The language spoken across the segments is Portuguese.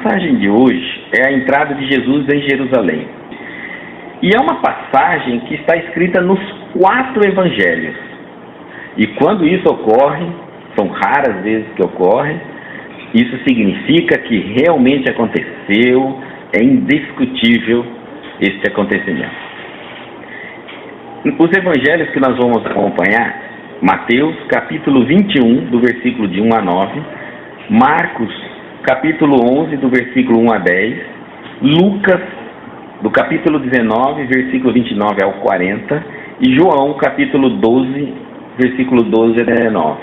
passagem de hoje é a entrada de Jesus em Jerusalém. E é uma passagem que está escrita nos 4 evangelhos. E quando isso ocorre, são raras vezes que ocorre, isso significa que realmente aconteceu, é indiscutível este acontecimento. Os evangelhos que nós vamos acompanhar, Mateus, capítulo 21, do versículo de 1 a 9, Marcos, capítulo 11, do versículo 1 a 10, Lucas, do capítulo 19, versículo 29 ao 40, e João, capítulo 12, versículo 12 a 19.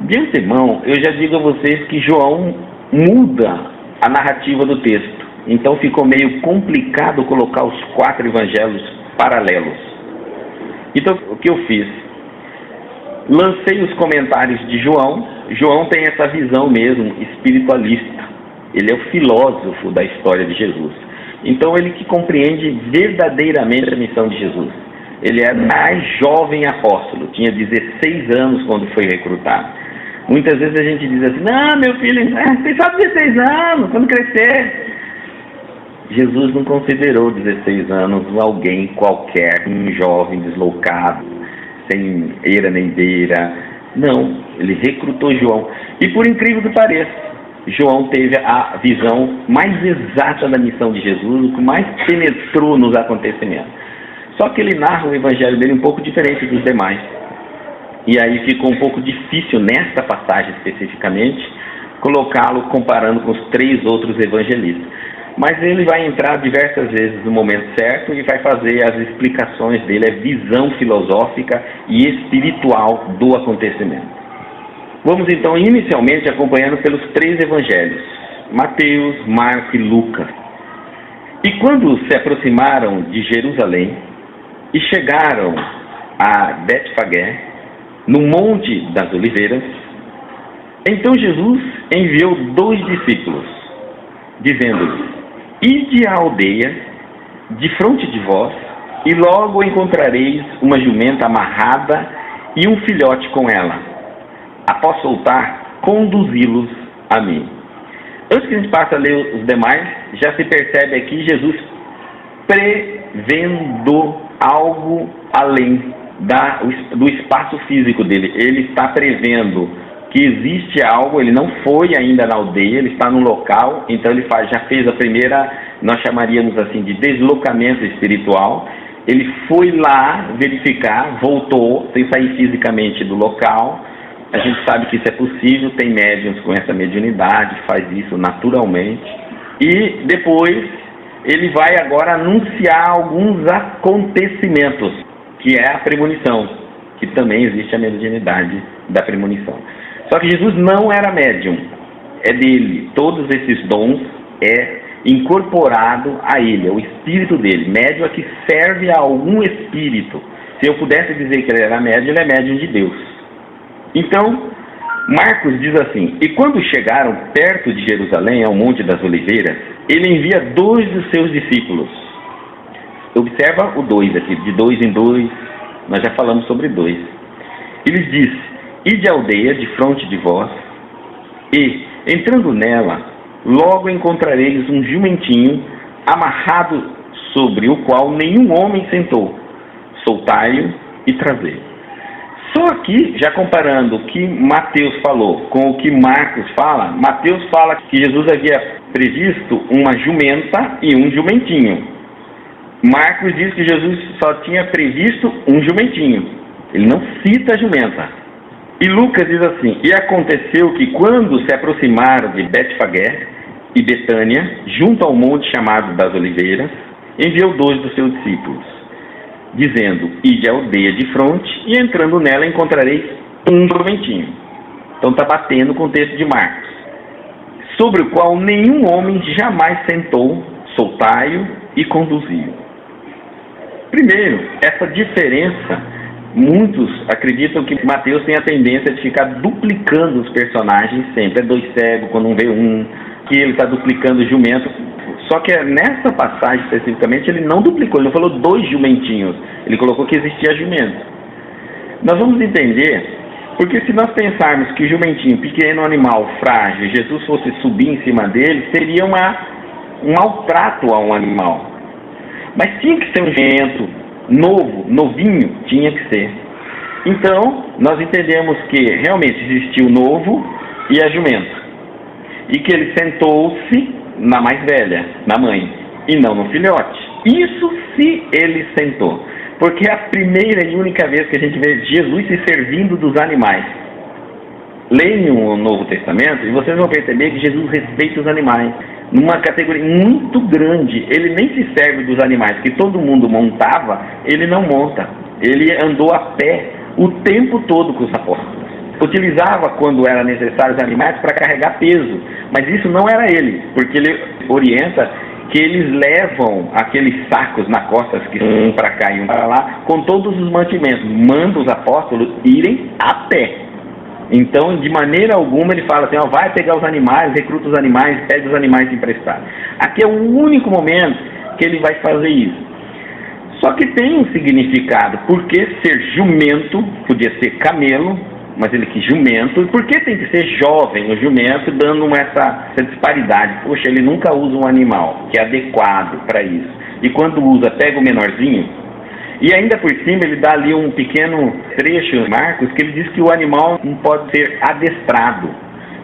De antemão, eu já digo a vocês que João muda a narrativa do texto, então ficou meio complicado colocar os 4 evangelhos paralelos. Então, o que eu fiz? Lancei os comentários de João. João tem essa visão mesmo espiritualista. Ele é o filósofo da história de Jesus. Então, ele que compreende verdadeiramente a missão de Jesus. Ele é mais jovem apóstolo, tinha 16 anos quando foi recrutado. Muitas vezes a gente diz assim: não, meu filho, tem só 16 anos, quando crescer. Jesus não considerou 16 anos alguém qualquer, um jovem deslocado, sem eira nem beira. Não, ele recrutou João. E por incrível que pareça, João teve a visão mais exata da missão de Jesus, o que mais penetrou nos acontecimentos. Só que ele narra o evangelho dele um pouco diferente dos demais. E aí ficou um pouco difícil, nesta passagem especificamente, colocá-lo comparando com os 3 outros evangelistas. Mas ele vai entrar diversas vezes no momento certo e vai fazer as explicações dele, a visão filosófica e espiritual do acontecimento. Vamos então inicialmente acompanhando pelos 3 evangelhos, Mateus, Marcos e Lucas. E quando se aproximaram de Jerusalém e chegaram a Betfagé, no Monte das Oliveiras, então Jesus enviou 2 discípulos, dizendo-lhes: ide à aldeia defronte de vós, e logo encontrareis uma jumenta amarrada e um filhote com ela. Após soltar, conduzi-los a mim. Antes que a gente passe a ler os demais, já se percebe aqui Jesus prevendo algo além do espaço físico dele. Ele está prevendo que existe algo, ele não foi ainda na aldeia, ele está no local, então ele já fez a primeira, nós chamaríamos assim de deslocamento espiritual. Ele foi lá verificar, voltou, sem sair fisicamente do local. A gente sabe que isso é possível, tem médiuns com essa mediunidade, faz isso naturalmente. E depois ele vai agora anunciar alguns acontecimentos, que é a premonição, que também existe a mediunidade da premonição. Só que Jesus não era médium, é dele. Todos esses dons é incorporado a ele, é o espírito dele. Médium é que serve a algum espírito. Se eu pudesse dizer que ele era médium, ele é médium de Deus. Então, Marcos diz assim: e quando chegaram perto de Jerusalém, ao Monte das Oliveiras, ele envia 2 dos seus discípulos. Observa o 2 aqui, de 2 em 2, nós já falamos sobre 2. Ele diz: ide à aldeia defronte de vós, e, entrando nela, logo encontrareis um jumentinho amarrado, sobre o qual nenhum homem sentou. Soltai-o e trazei-o. Só aqui, já comparando o que Mateus falou com o que Marcos fala, Mateus fala que Jesus havia previsto uma jumenta e um jumentinho. Marcos diz que Jesus só tinha previsto um jumentinho. Ele não cita a jumenta. E Lucas diz assim: e aconteceu que quando se aproximaram de Betfagé e Betânia, junto ao monte chamado das Oliveiras, enviou 2 dos seus discípulos, dizendo: ide à aldeia de fronte, e entrando nela encontrareis um jumentinho. Então está batendo com o texto de Marcos, sobre o qual nenhum homem jamais sentou. Soltai-o e conduzi-o. Primeiro, essa diferença, muitos acreditam que Mateus tem a tendência de ficar duplicando os personagens sempre. É 2 cegos quando um vê um, que ele está duplicando o jumento. Só que nessa passagem especificamente ele não duplicou, ele não falou 2 jumentinhos, ele colocou que existia jumento. Nós vamos entender Porque se nós pensarmos que o jumentinho, pequeno animal, frágil, Jesus fosse subir em cima dele, seria um maltrato a um animal. Mas tinha que ser um jumento novo, novinho, tinha que ser. Então, nós entendemos que realmente existiu o novo e a jumento. E que ele sentou-se na mais velha, na mãe, e não no filhote. Isso se ele sentou. Porque é a primeira e única vez que a gente vê Jesus se servindo dos animais. Leiam o Novo Testamento e vocês vão perceber que Jesus respeita os animais. Numa categoria muito grande. Ele nem se serve dos animais que todo mundo montava, ele não monta. Ele andou a pé o tempo todo com os apóstolos. Utilizava, quando era necessário, os animais para carregar peso. Mas isso não era ele, porque ele orienta que eles levam aqueles sacos nas costas, que um para cá e um para lá, com todos os mantimentos. Manda os apóstolos irem a pé. Então, de maneira alguma, ele fala assim, ó, vai pegar os animais, recruta os animais, pede os animais emprestados. Aqui é o único momento que ele vai fazer isso. Só que tem um significado, porque ser jumento, podia ser camelo, mas ele quis jumento, e por que tem que ser jovem o jumento, dando essa disparidade? Poxa, ele nunca usa um animal que é adequado para isso. E quando usa, pega o menorzinho, e ainda por cima ele dá ali um pequeno trecho em Marcos, que ele diz que o animal não pode ser adestrado.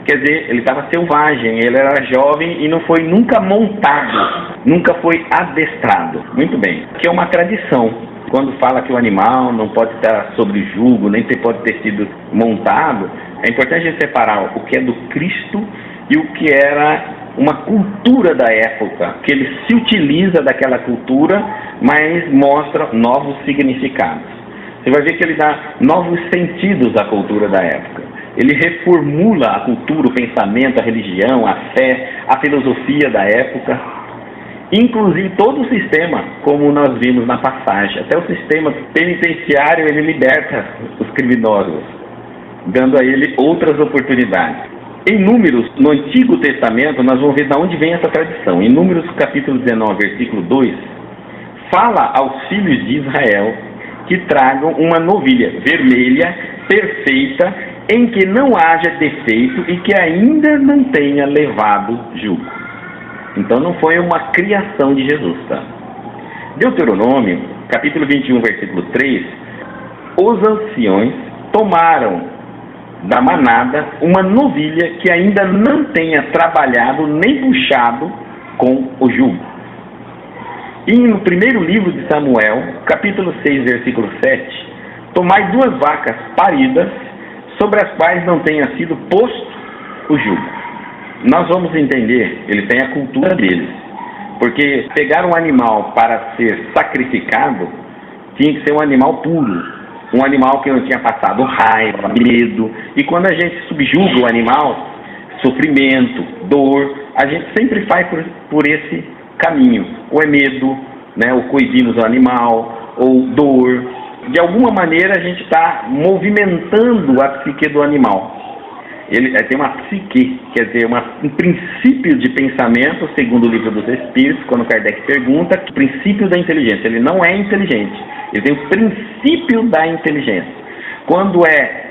Quer dizer, ele estava selvagem, ele era jovem e não foi nunca montado, nunca foi adestrado. Muito bem, que é uma tradição. Quando fala que o animal não pode estar sob jugo, nem pode ter sido montado, é importante a gente separar o que é do Cristo e o que era uma cultura da época, que ele se utiliza daquela cultura, mas mostra novos significados. Você vai ver que ele dá novos sentidos à cultura da época. Ele reformula a cultura, o pensamento, a religião, a fé, a filosofia da época. Inclusive todo o sistema, como nós vimos na passagem. Até o sistema penitenciário, ele liberta os criminosos, dando a ele outras oportunidades. Em Números, no Antigo Testamento, nós vamos ver de onde vem essa tradição. Em Números capítulo 19, versículo 2, fala aos filhos de Israel que tragam uma novilha vermelha, perfeita, em que não haja defeito e que ainda não tenha levado jugo. Então não foi uma criação de Jesus, tá? Deuteronômio, capítulo 21, versículo 3, os anciões tomaram da manada uma novilha que ainda não tenha trabalhado nem puxado com o jugo. E no primeiro livro de Samuel, capítulo 6, versículo 7, tomai 2 vacas paridas, sobre as quais não tenha sido posto o jugo. Nós vamos entender, eles têm a cultura deles, porque pegar um animal para ser sacrificado tinha que ser um animal puro, um animal que não tinha passado raiva, medo, e quando a gente subjuga o animal, sofrimento, dor, a gente sempre faz por esse caminho, ou é medo, né, ou coisinhos do animal, ou dor. De alguma maneira a gente está movimentando a psique do animal. Ele tem uma psique, quer dizer, um princípio de pensamento, segundo o livro dos Espíritos, quando Kardec pergunta, o princípio da inteligência. Ele não é inteligente, ele tem o princípio da inteligência. Quando é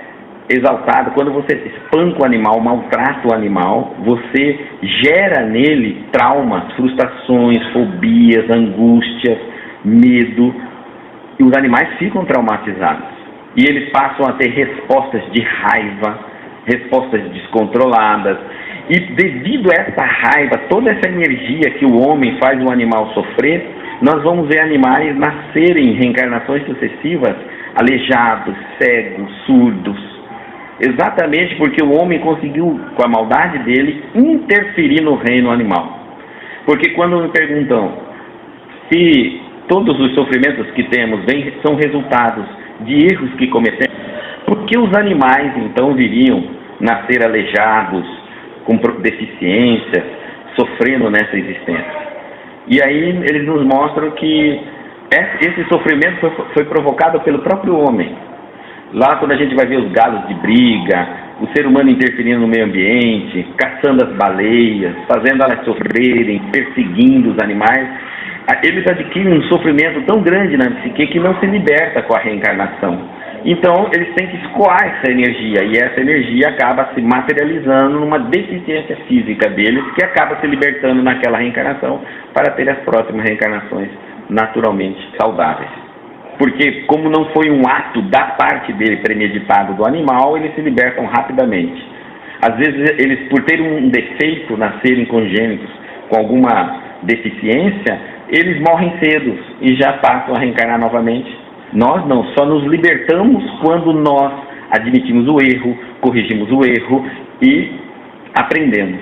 exaltado, quando você espanca o animal, maltrata o animal, você gera nele traumas, frustrações, fobias, angústias, medo, e os animais ficam traumatizados. E eles passam a ter respostas de raiva, respostas descontroladas, e devido a essa raiva, toda essa energia que o homem faz o animal sofrer, nós vamos ver animais nascerem em reencarnações sucessivas, aleijados, cegos, surdos, exatamente porque o homem conseguiu, com a maldade dele, interferir no reino animal. Porque quando me perguntam se todos os sofrimentos que temos são resultados de erros que cometemos, por que os animais então viriam nascer aleijados, com deficiências, sofrendo nessa existência? E aí eles nos mostram que esse sofrimento foi provocado pelo próprio homem. Lá quando a gente vai ver os galos de briga, o ser humano interferindo no meio ambiente, caçando as baleias, fazendo elas sofrerem, perseguindo os animais, eles adquirem um sofrimento tão grande na psique que não se liberta com a reencarnação. Então, eles têm que escoar essa energia, e essa energia acaba se materializando numa deficiência física deles, que acaba se libertando naquela reencarnação para ter as próximas reencarnações naturalmente saudáveis. Porque, como não foi um ato da parte dele premeditado do animal, eles se libertam rapidamente. Às vezes, eles, por terem um defeito, nascerem congênitos com alguma deficiência, eles morrem cedo e já passam a reencarnar novamente. Nós não, só nos libertamos quando nós admitimos o erro, corrigimos o erro e aprendemos.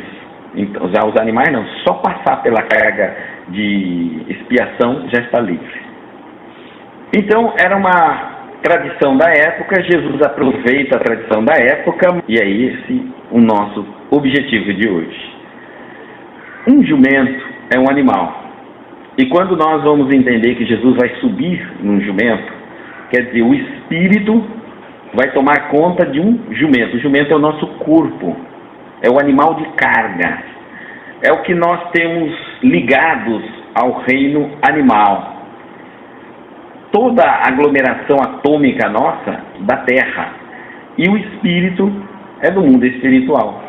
Então, já os animais não, só passar pela carga de expiação já está livre. Então, era uma tradição da época, Jesus aproveita a tradição da época, e é esse o nosso objetivo de hoje. Um jumento é um animal. E quando nós vamos entender que Jesus vai subir num jumento, quer dizer, o espírito vai tomar conta de um jumento. O jumento é o nosso corpo, é o animal de carga, é o que nós temos ligados ao reino animal. Toda a aglomeração atômica nossa da Terra, e o espírito é do mundo espiritual.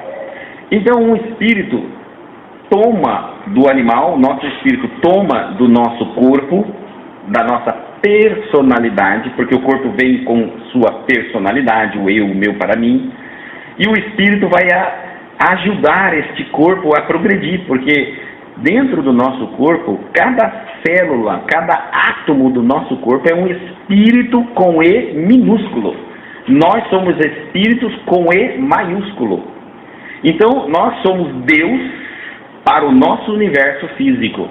Então, um espírito toma do animal, nosso espírito toma do nosso corpo, da nossa personalidade, porque o corpo vem com sua personalidade, o eu, o meu para mim, e o espírito vai ajudar este corpo a progredir, porque dentro do nosso corpo, cada célula, cada átomo do nosso corpo é um espírito com E minúsculo. Nós somos espíritos com E maiúsculo. Então, nós somos Deus para o nosso universo físico.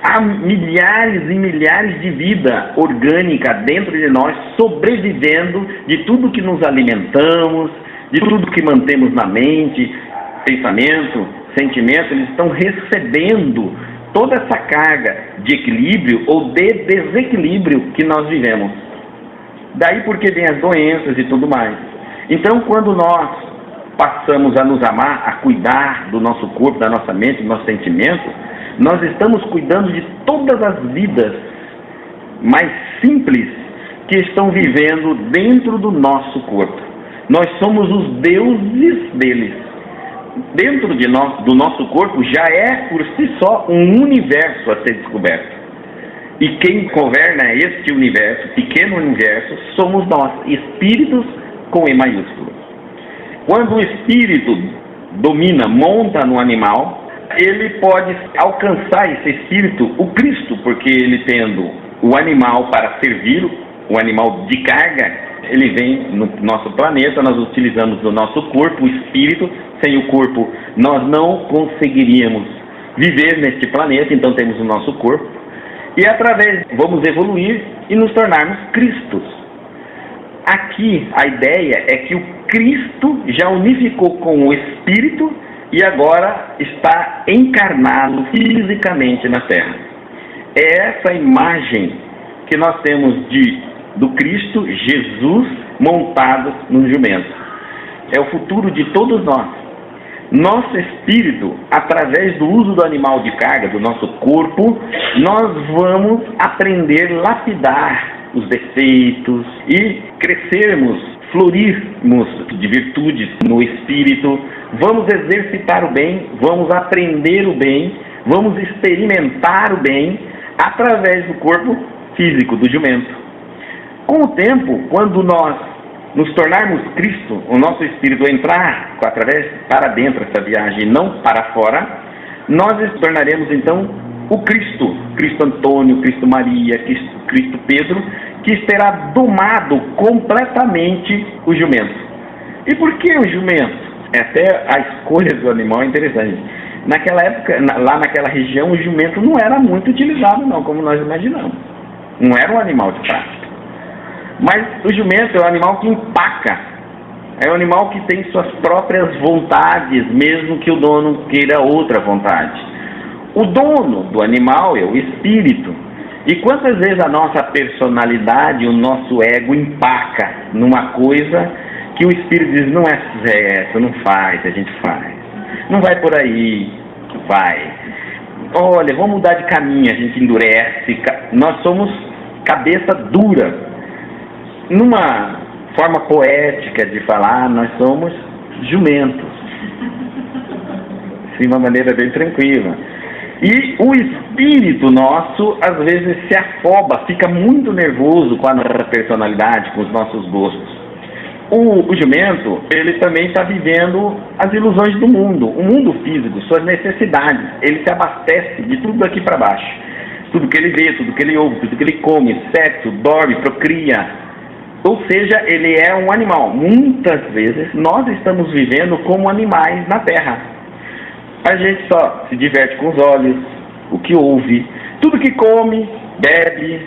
Há milhares e milhares de vida orgânica dentro de nós, sobrevivendo de tudo que nos alimentamos, de tudo que mantemos na mente, pensamento, sentimento. Eles estão recebendo toda essa carga de equilíbrio ou de desequilíbrio que nós vivemos. Daí porque vem as doenças e tudo mais. Então, quando nós passamos a nos amar, a cuidar do nosso corpo, da nossa mente, do nosso sentimento, nós estamos cuidando de todas as vidas mais simples que estão vivendo dentro do nosso corpo. Nós somos os deuses deles. Dentro de nós, do nosso corpo já é por si só um universo a ser descoberto. E quem governa este universo, pequeno universo, somos nós, espíritos com E maiúsculo. Quando o espírito domina, monta no animal, ele pode alcançar esse espírito, o Cristo, porque ele tendo o animal para servir, o animal de carga, ele vem no nosso planeta, nós utilizamos o nosso corpo, o espírito. Sem o corpo nós não conseguiríamos viver neste planeta, então temos o nosso corpo. E através, vamos evoluir e nos tornarmos Cristos. Aqui a ideia é que o Cristo já unificou com o espírito e agora está encarnado fisicamente na Terra. É essa imagem que nós temos do Cristo Jesus montado num jumento. É o futuro de todos nós. Nosso espírito, através do uso do animal de carga, do nosso corpo, nós vamos aprender a lapidar os defeitos e crescermos, florirmos de virtudes no espírito, vamos exercitar o bem, vamos aprender o bem, vamos experimentar o bem através do corpo físico, do jumento. Com o tempo, quando nós nos tornarmos Cristo, o nosso espírito entrar para dentro dessa viagem e não para fora, nós nos tornaremos então o Cristo, Cristo Antônio, Cristo Maria, Cristo Pedro, que terá domado completamente o jumento. E por que o jumento? Até a escolha do animal é interessante. Naquela época, lá naquela região, o jumento não era muito utilizado não, como nós imaginamos. Não era um animal de prática. Mas o jumento é um animal que empaca. É um animal que tem suas próprias vontades, mesmo que o dono queira outra vontade. O dono do animal é o espírito. E quantas vezes a nossa personalidade, o nosso ego empaca numa coisa que o espírito diz, não é certo, não faz, a gente faz. Não vai por aí, vai. Olha, vamos mudar de caminho, a gente endurece. Nós somos cabeça dura. Numa forma poética de falar, nós somos jumentos. De uma maneira bem tranquila. E o espírito nosso, às vezes, se afoba, fica muito nervoso com a nossa personalidade, com os nossos gostos. O jumento, ele também está vivendo as ilusões do mundo, o mundo físico, suas necessidades. Ele se abastece de tudo daqui para baixo. Tudo que ele vê, tudo que ele ouve, tudo que ele come, sexo, dorme, procria. Ou seja, ele é um animal. Muitas vezes, nós estamos vivendo como animais na Terra. A gente só se diverte com os olhos, o que ouve, tudo que come, bebe,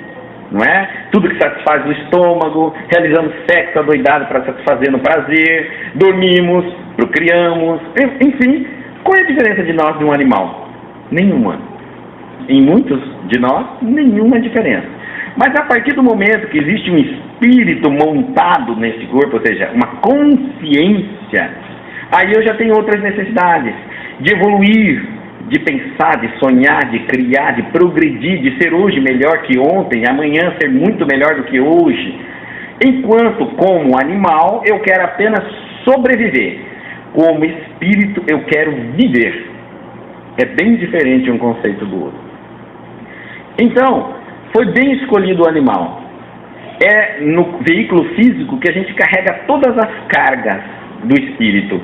não é? Tudo que satisfaz o estômago, realizamos sexo adoidado para satisfazer no prazer, dormimos, procriamos, enfim, qual é a diferença de nós de um animal? Nenhuma. Em muitos de nós, nenhuma diferença. Mas a partir do momento que existe um espírito montado nesse corpo, ou seja, uma consciência, aí eu já tenho outras necessidades de evoluir, de pensar, de sonhar, de criar, de progredir, de ser hoje melhor que ontem, amanhã ser muito melhor do que hoje. Enquanto, como animal, eu quero apenas sobreviver. Como espírito, eu quero viver. É bem diferente um conceito do outro. Então, foi bem escolhido o animal. É no veículo físico que a gente carrega todas as cargas do espírito.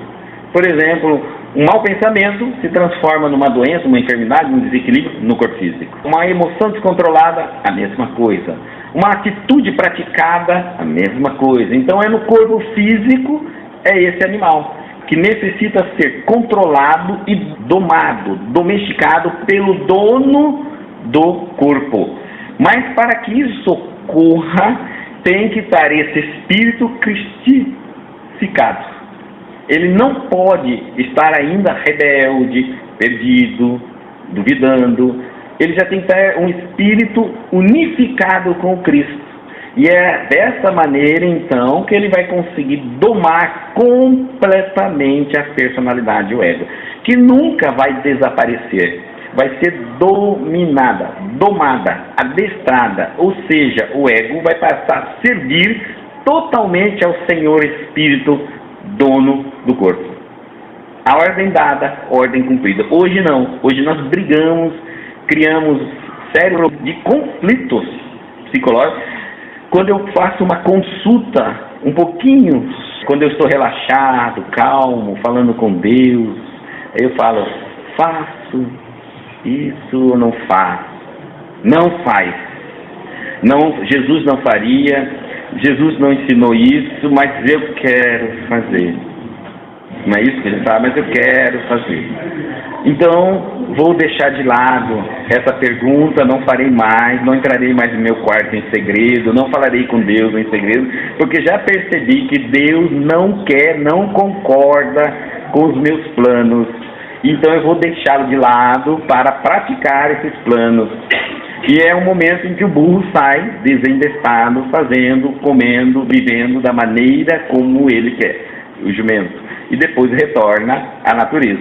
Por exemplo, um mau pensamento se transforma numa doença, uma enfermidade, um desequilíbrio no corpo físico. Uma emoção descontrolada, a mesma coisa. Uma atitude praticada, a mesma coisa. Então é no corpo físico, é esse animal, que necessita ser controlado e domado, domesticado pelo dono do corpo. Mas para que isso ocorra, tem que estar esse espírito cristificado. Ele não pode estar ainda rebelde, perdido, duvidando. Ele já tem que ter um espírito unificado com Cristo. E é dessa maneira, então, que ele vai conseguir domar completamente a personalidade, o ego, que nunca vai desaparecer. Vai ser dominada, domada, adestrada. Ou seja, o ego vai passar a servir totalmente ao Senhor Espírito, dono do corpo. A ordem dada, ordem cumprida. Hoje não. Hoje nós brigamos, criamos sério de conflitos psicológicos. Quando eu faço uma consulta, um pouquinho, quando eu estou relaxado, calmo, falando com Deus, eu falo, faço isso ou não faço? Não faz. Não, Jesus não faria. Jesus não ensinou isso, mas eu quero fazer. Não é isso que ele fala, mas eu quero fazer. Então, vou deixar de lado essa pergunta, não farei mais, não entrarei mais no meu quarto em segredo, não falarei com Deus em segredo, porque já percebi que Deus não quer, não concorda com os meus planos. Então eu vou deixá-lo de lado para praticar esses planos. E é um momento em que o burro sai desembestado, fazendo, comendo, vivendo da maneira como ele quer, o jumento. E depois retorna à natureza,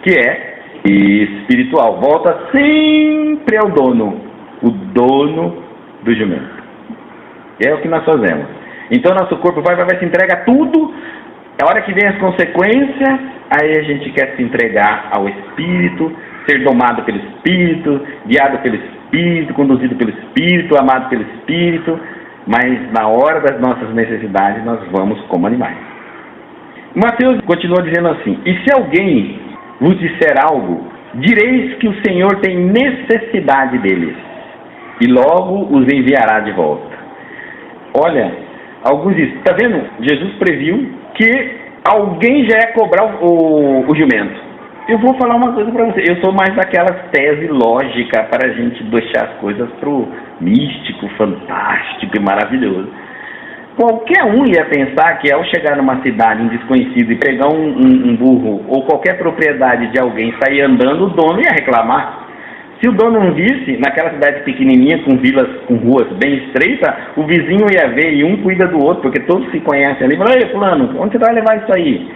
que é espiritual. Volta sempre ao dono, o dono do jumento. É o que nós fazemos. Então nosso corpo vai se entrega a tudo. A hora que vem as consequências, aí a gente quer se entregar ao Espírito, ser domado pelo Espírito, guiado pelo Espírito, conduzido pelo Espírito, amado pelo Espírito, mas na hora das nossas necessidades nós vamos como animais. Mateus continua dizendo assim, e se alguém vos disser algo, direis que o Senhor tem necessidade deles, e logo os enviará de volta. Olha, alguns dizem, está vendo? Jesus previu que alguém já ia cobrar o jumento. Eu vou falar uma coisa para você. Eu sou mais daquelas tese lógica para a gente deixar as coisas pro místico, fantástico e maravilhoso. Qualquer um ia pensar que ao chegar numa cidade, um desconhecido, e pegar um burro ou qualquer propriedade de alguém, sair andando, o dono ia reclamar. Se o dono não visse, naquela cidade pequenininha, com vilas, com ruas bem estreitas, o vizinho ia ver e um cuida do outro, porque todos se conhecem ali. Fala, ei, fulano, onde você vai levar isso aí?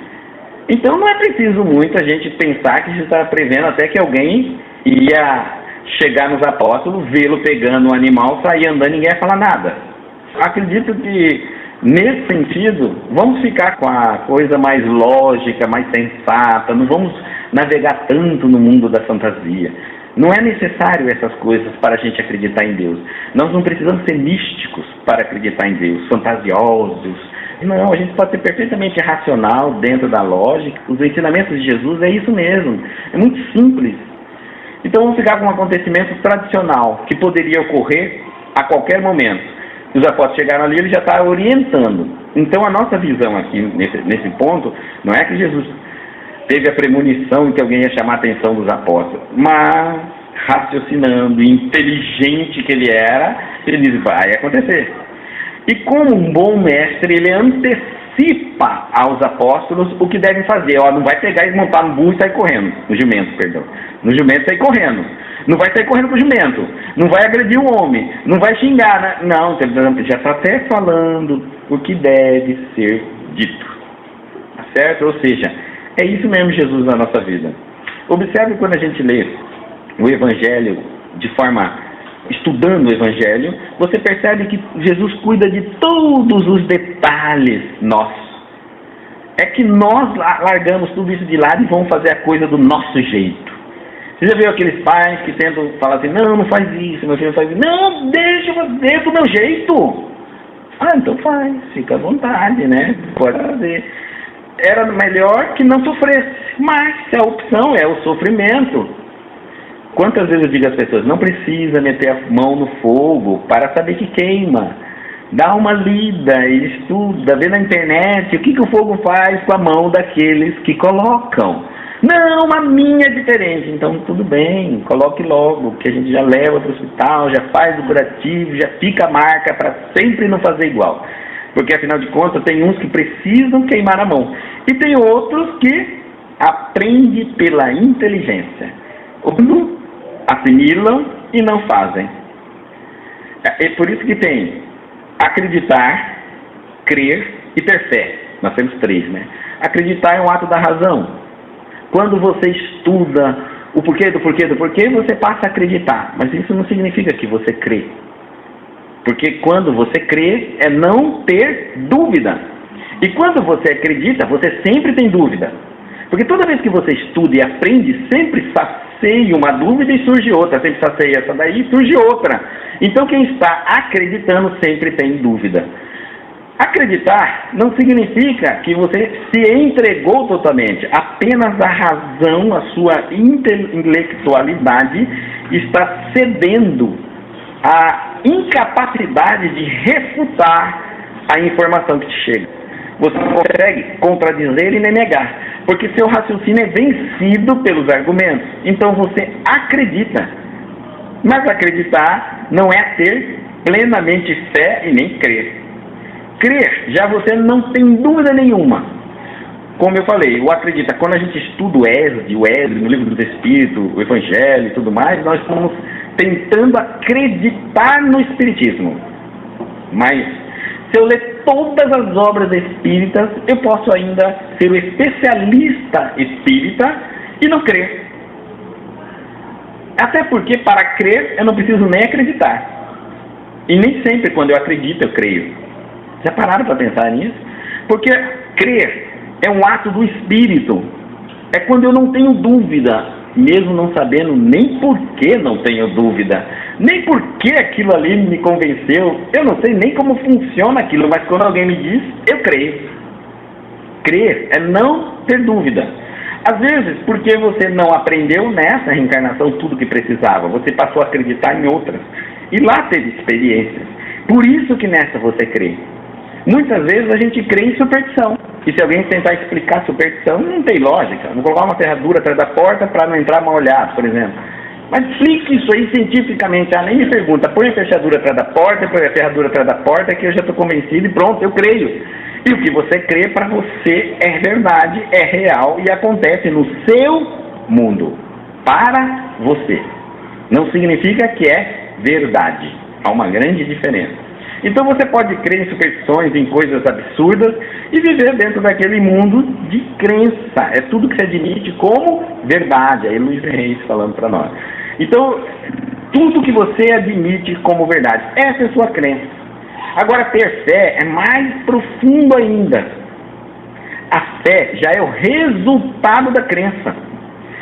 Então não é preciso muito a gente pensar que a gente está prevendo até que alguém ia chegar nos apóstolos, vê-lo pegando um animal, sair andando e ninguém ia falar nada. Acredito que Nesse sentido, vamos ficar com a coisa mais lógica, mais sensata, não vamos navegar tanto no mundo da fantasia. Não é necessário essas coisas para a gente acreditar em Deus. Nós não precisamos ser místicos para acreditar em Deus, fantasiosos. Não, a gente pode ser perfeitamente racional dentro da lógica. Os ensinamentos de Jesus é isso mesmo. É muito simples. Então vamos ficar com um acontecimento tradicional que poderia ocorrer a qualquer momento. Os apóstolos chegaram ali, ele já está orientando. Então a nossa visão aqui, nesse ponto, não é que Jesus teve a premonição que alguém ia chamar a atenção dos apóstolos, mas raciocinando, inteligente que ele era, ele diz, vai acontecer. E como um bom mestre, ele antecipa aos apóstolos o que devem fazer. Ó, não vai pegar e montar no burro e sair correndo, no jumento, perdão. No jumento sair correndo. Não vai sair correndo com o jumento. Não vai agredir o homem. Não vai xingar, né? Não, já está até falando o que deve ser dito. Tá certo? Ou seja, é isso mesmo Jesus na nossa vida. Observe quando a gente lê o Evangelho de forma, estudando o Evangelho, você percebe que Jesus cuida de todos os detalhes nossos. É que nós largamos tudo isso de lado e vamos fazer a coisa do nosso jeito. Você já viu aqueles pais que tentam falar assim, não faz isso, meu filho não faz isso. Não, deixa eu fazer do meu jeito. Ah, então faz, fica à vontade, né? Pode fazer. Era melhor que não sofresse, mas se a opção é o sofrimento. Quantas vezes eu digo às pessoas, não precisa meter a mão no fogo para saber que queima. Dá uma lida, estuda, vê na internet o que o fogo faz com a mão daqueles que colocam. Não, a minha é diferente, então tudo bem, coloque logo, que a gente já leva para o hospital, já faz o curativo, já fica a marca para sempre não fazer igual. Porque afinal de contas tem uns que precisam queimar a mão e tem outros que aprendem pela inteligência. Outros assimilam e não fazem. É por isso que tem acreditar, crer e ter fé. Nós temos três, né? Acreditar é um ato da razão. Quando você estuda o porquê do porquê do porquê, você passa a acreditar. Mas isso não significa que você crê. Porque quando você crê, é não ter dúvida. E quando você acredita, você sempre tem dúvida. Porque toda vez que você estuda e aprende, sempre sacia uma dúvida e surge outra. Sempre sacia essa daí e surge outra. Então quem está acreditando sempre tem dúvida. Acreditar não significa que você se entregou totalmente. Apenas a razão, a sua intelectualidade está cedendo à incapacidade de refutar a informação que te chega. Você não consegue contradizer e nem negar, porque seu raciocínio é vencido pelos argumentos. Então você acredita. Mas acreditar não é ter plenamente fé e nem crer. Crer, já você não tem dúvida nenhuma. Como eu falei, o acredita, quando a gente estuda o Esdras, no livro dos Espíritos, o Evangelho e tudo mais, nós estamos tentando acreditar no Espiritismo. Mas, se eu ler todas as obras espíritas, eu posso ainda ser o especialista espírita e não crer. Até porque, para crer, eu não preciso nem acreditar. E nem sempre, quando eu acredito, eu creio. Já pararam para pensar nisso? Porque crer é um ato do espírito. É quando eu não tenho dúvida, mesmo não sabendo nem por que não tenho dúvida, nem por que aquilo ali me convenceu. Eu não sei nem como funciona aquilo, mas quando alguém me diz, eu creio. Crer é não ter dúvida. Às vezes, porque você não aprendeu nessa reencarnação tudo o que precisava, você passou a acreditar em outras. E lá teve experiências. Por isso que nessa você crê. Muitas vezes a gente crê em superstição. E se alguém tentar explicar superstição, não tem lógica. Não colocar uma ferradura atrás da porta para não entrar mal olhado, por exemplo. Mas explique isso aí cientificamente. Nem me pergunta, põe a fechadura atrás da porta, põe a ferradura atrás da porta, que eu já estou convencido e pronto, eu creio. E o que você crê para você é verdade, é real e acontece no seu mundo. Para você. Não significa que é verdade. Há uma grande diferença. Então você pode crer em superstições, em coisas absurdas e viver dentro daquele mundo de crença. É tudo que se admite como verdade. Aí Luiz Reis falando para nós. Então, tudo que você admite como verdade, essa é a sua crença. Agora, ter fé é mais profundo ainda. A fé já é o resultado da crença.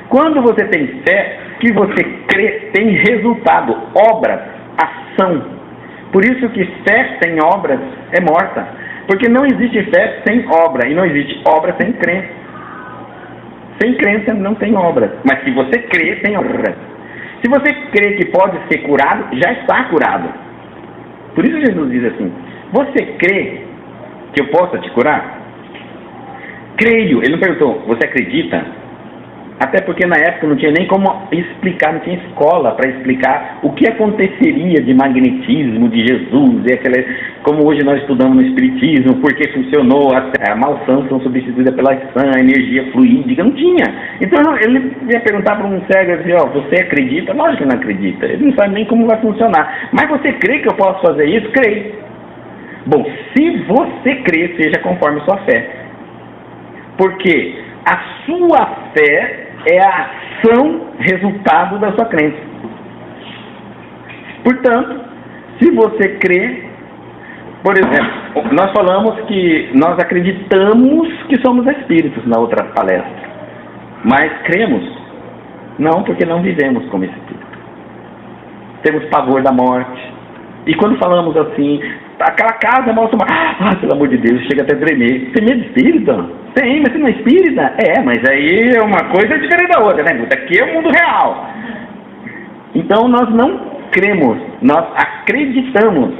Quando você tem fé, que você crê, tem resultado, obras, ação. Por isso que fé sem obras é morta. Porque não existe fé sem obra, e não existe obra sem crença. Sem crença não tem obra. Mas se você crê, tem obra. Se você crê que pode ser curado, já está curado. Por isso Jesus diz assim: você crê que eu possa te curar? Creio. Ele não perguntou, você acredita? Até porque na época não tinha nem como explicar, não tinha escola para explicar o que aconteceria de magnetismo de Jesus, e como hoje nós estudamos no Espiritismo, por que funcionou, a malsão são substituídas pela sã, a energia fluídica, não tinha. Então ele ia perguntar para um cego assim, você acredita? Lógico que não acredita, ele não sabe nem como vai funcionar. Mas você crê que eu posso fazer isso? Creio. Bom, se você crê, seja conforme sua fé. Porque a sua fé é a ação, resultado da sua crença. Portanto, se você crê, por exemplo, nós falamos que nós acreditamos que somos espíritos na outra palestra, mas cremos? Não, porque não vivemos como espírito. Temos pavor da morte. E quando falamos assim, aquela casa mal assombrada, pelo amor de Deus, chega até a tremer. Tem medo de espírita? Tem, mas você não é espírita? Mas aí é uma coisa diferente da outra, né? Aqui é o mundo real. Então nós não cremos, nós acreditamos.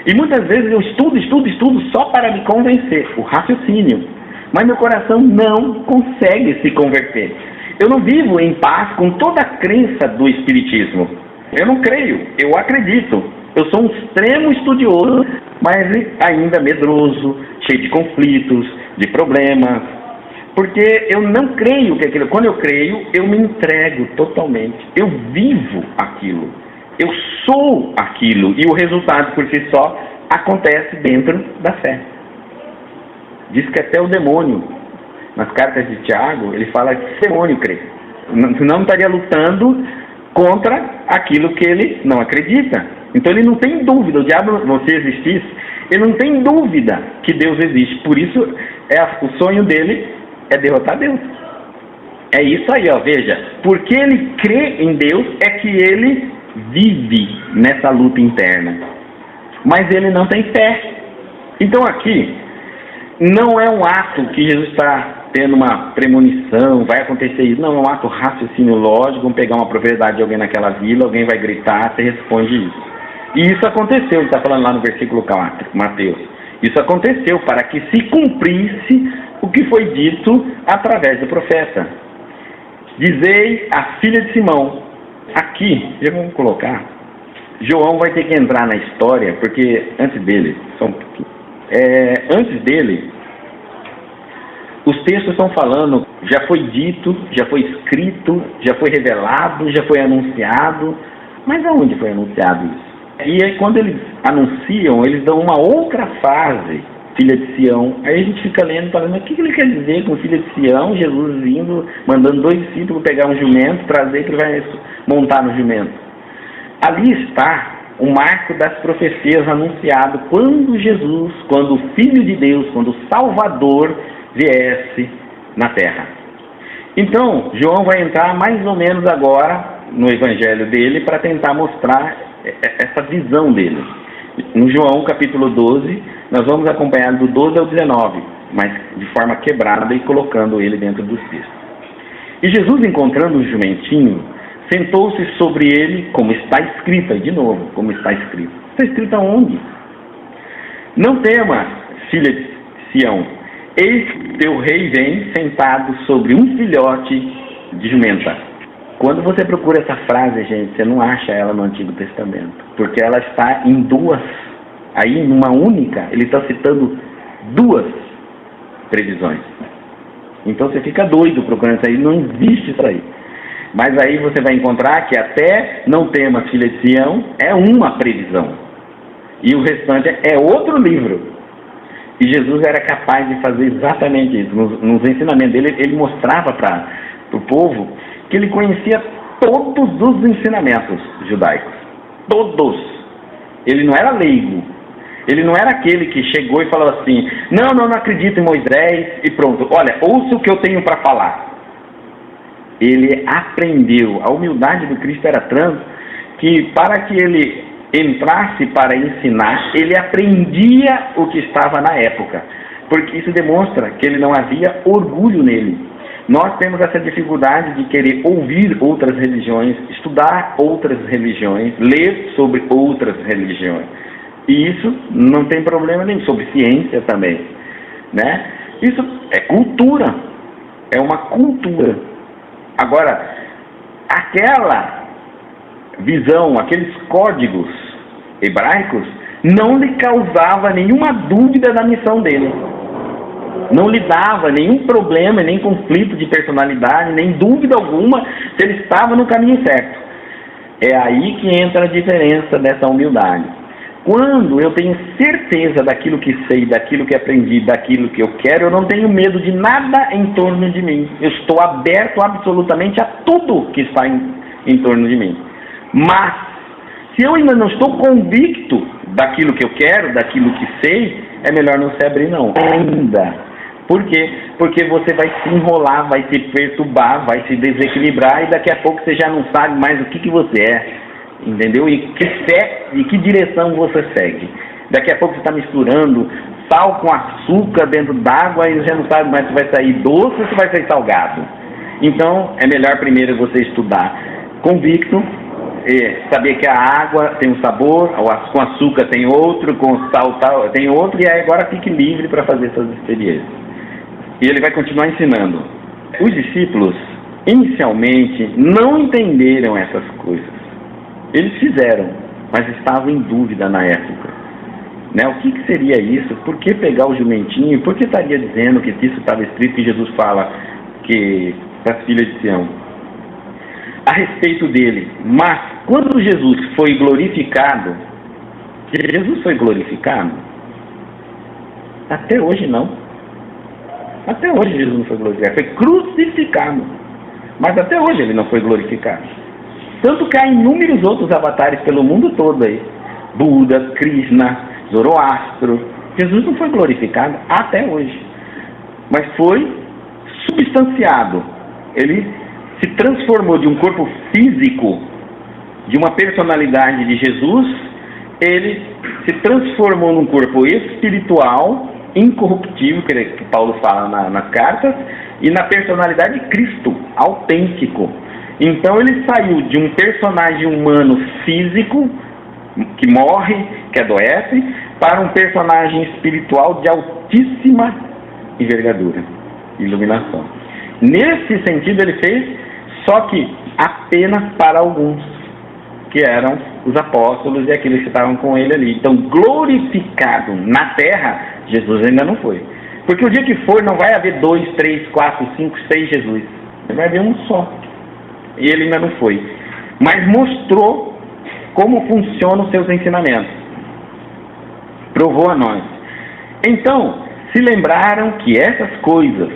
E muitas vezes eu estudo só para me convencer, o raciocínio. Mas meu coração não consegue se converter. Eu não vivo em paz com toda a crença do espiritismo. Eu não creio, eu acredito. Eu sou um extremo estudioso, mas ainda medroso, cheio de conflitos, de problemas. Porque eu não creio que aquilo... Quando eu creio, eu me entrego totalmente. Eu vivo aquilo. Eu sou aquilo. E o resultado por si só acontece dentro da fé. Diz que até o demônio, nas cartas de Tiago, ele fala que o demônio crê. Senão não estaria lutando contra aquilo que ele não acredita. Então ele não tem dúvida, o diabo, se existisse, ele não tem dúvida que Deus existe. Por isso, o sonho dele é derrotar Deus. É isso aí, veja. Porque ele crê em Deus, é que ele vive nessa luta interna. Mas ele não tem fé. Então aqui, não é um ato que Jesus está tendo uma premonição, vai acontecer isso. Não, é um ato raciocínio lógico, vamos pegar uma propriedade de alguém naquela vila, alguém vai gritar, você responde isso. E isso aconteceu, ele está falando lá no versículo 4, Mateus. Isso aconteceu para que se cumprisse o que foi dito através do profeta. Dizei à filha de Simão, aqui, já vamos colocar, João vai ter que entrar na história, porque antes dele, os textos estão falando, já foi dito, já foi escrito, já foi revelado, já foi anunciado, mas aonde foi anunciado isso? E aí quando eles anunciam, eles dão uma outra frase, filha de Sião. Aí a gente fica lendo, falando, mas o que ele quer dizer com filha de Sião? Jesus vindo, mandando 2 discípulos pegar um jumento, trazer que ele vai montar no jumento. Ali está o marco das profecias anunciado quando Jesus, quando o Filho de Deus, quando o Salvador viesse na terra. Então, João vai entrar mais ou menos agora no evangelho dele para tentar mostrar essa visão dele. No João capítulo 12, nós vamos acompanhar do 12 ao 19, mas de forma quebrada e colocando ele dentro dos textos. E Jesus, encontrando o jumentinho, sentou-se sobre ele, como está escrito, de novo, como está escrito. Está escrito aonde? Não temas, filha de Sião, eis que teu rei vem sentado sobre um filhote de jumenta. Quando você procura essa frase, gente, você não acha ela no Antigo Testamento, porque ela está em 2, aí numa única, ele está citando 2 previsões. Então você fica doido procurando isso aí, não existe isso aí. Mas aí você vai encontrar que até não temas, filha de Sião, é uma previsão. E o restante é outro livro. E Jesus era capaz de fazer exatamente isso. Nos ensinamentos dele, ele mostrava para o povo que ele conhecia todos os ensinamentos judaicos. Todos. Ele não era leigo. Ele não era aquele que chegou e falou assim, não acredito em Moisés e pronto, olha, ouça o que eu tenho para falar. Ele aprendeu. A humildade do Cristo era tanto que para que ele entrasse para ensinar, ele aprendia o que estava na época, porque isso demonstra que ele não havia orgulho nele. Nós temos essa dificuldade de querer ouvir outras religiões, estudar outras religiões, ler sobre outras religiões. E isso não tem problema nenhum, sobre ciência também, né? Isso é cultura, é uma cultura. Agora, aquela visão, aqueles códigos hebraicos, não lhe causava nenhuma dúvida da missão dele. Não lhe dava nenhum problema, nem conflito de personalidade, nem dúvida alguma se ele estava no caminho certo. É aí que entra a diferença dessa humildade. Quando eu tenho certeza daquilo que sei, daquilo que aprendi, daquilo que eu quero, eu não tenho medo de nada em torno de mim. Eu estou aberto absolutamente a tudo que está em torno de mim. Mas, se eu ainda não estou convicto daquilo que eu quero, daquilo que sei, é melhor não se abrir não. Ainda. Por quê? Porque você vai se enrolar, vai se perturbar, vai se desequilibrar e daqui a pouco você já não sabe mais o que você é. Entendeu? E que direção você segue. Daqui a pouco você está misturando sal com açúcar dentro d'água e já não sabe mais se vai sair doce ou se vai sair salgado. Então, é melhor primeiro você estudar convicto, saber que a água tem um sabor, com açúcar tem outro, com sal tem outro, e aí agora fique livre para fazer suas experiências. E ele vai continuar ensinando. Os discípulos, inicialmente, não entenderam essas coisas. Eles fizeram, mas estavam em dúvida na época. Né? O que seria isso? Por que pegar o jumentinho? Por que estaria dizendo que isso estava escrito que Jesus fala que para as filhas de Sião? A respeito dele. Mas, quando Jesus foi glorificado, Jesus foi glorificado? Até hoje não. Até hoje Jesus não foi glorificado. Foi crucificado. Mas até hoje ele não foi glorificado. Tanto que há inúmeros outros avatares pelo mundo todo aí. Buda, Krishna, Zoroastro. Jesus não foi glorificado até hoje. Mas foi substanciado. Ele se transformou de um corpo físico, de uma personalidade de Jesus, ele se transformou num corpo espiritual, incorruptível, que Paulo fala nas cartas, e na personalidade de Cristo, autêntico. Então ele saiu de um personagem humano físico, que morre, que adoece, para um personagem espiritual de altíssima envergadura, iluminação. Nesse sentido ele fez, só que apenas para alguns, que eram os apóstolos e aqueles que estavam com ele ali. Então, glorificado na terra, Jesus ainda não foi. Porque o dia que for, não vai haver 2, 3, 4, 5, 6 Jesus. Vai haver um só. E ele ainda não foi. Mas mostrou como funcionam os seus ensinamentos. Provou a nós. Então, se lembraram que essas coisas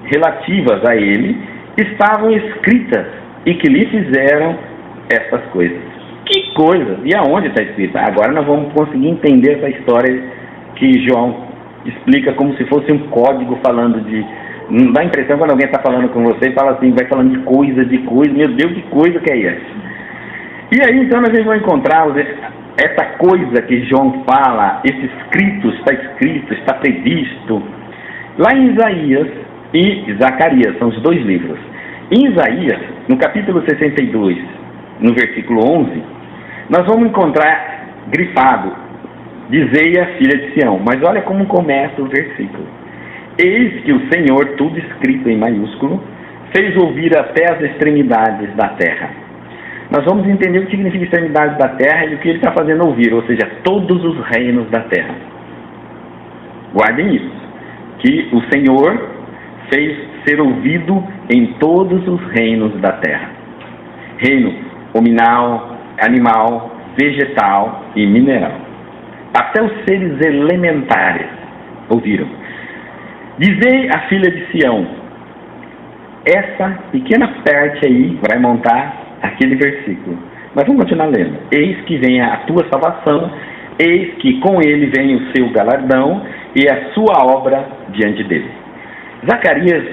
relativas a ele estavam escritas e que lhe fizeram essas coisas. Que coisa? E aonde está escrita? Agora nós vamos conseguir entender essa história que João explica como se fosse um código falando de... Não dá a impressão quando alguém está falando com você e fala assim, vai falando de coisa, meu Deus, que coisa que é essa? E aí então nós vamos encontrar essa coisa que João fala, esse escrito, está previsto, lá em Isaías e Zacarias, são os dois livros. Em Isaías, no capítulo 62, no versículo 11, nós vamos encontrar grifado, dizei a filha de Sião, mas olha como começa o versículo. Eis que o Senhor, tudo escrito em maiúsculo, fez ouvir até as extremidades da terra. Nós vamos entender o que significa extremidades da terra e o que ele está fazendo ouvir, ou seja, todos os reinos da terra. Guardem isso, que o Senhor fez ser ouvido em todos os reinos da terra. Reino hominal, animal, vegetal e mineral. Até os seres elementares ouviram. Dizei a filha de Sião, essa pequena parte aí vai montar aquele versículo. Mas vamos continuar lendo. Eis que vem a tua salvação, eis que com ele vem o seu galardão e a sua obra diante dele. Zacarias,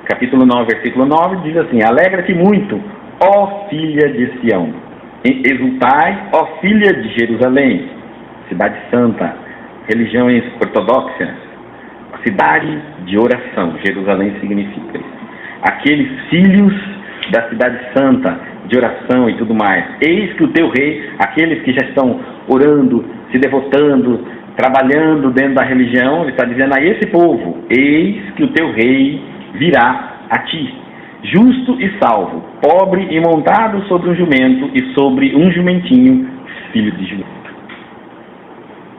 capítulo 9, versículo 9, diz assim: alegra-te muito, ó filha de Sião, exultai, ó filha de Jerusalém, cidade santa, religiões ortodoxas, cidade de oração. Jerusalém significa isso. Aqueles filhos da cidade santa, de oração e tudo mais. Eis que o teu rei, aqueles que já estão orando, se devotando, trabalhando dentro da religião, ele está dizendo a esse povo: eis que o teu rei virá a ti, justo e salvo, pobre e montado sobre um jumento e sobre um jumentinho, filho de jumento.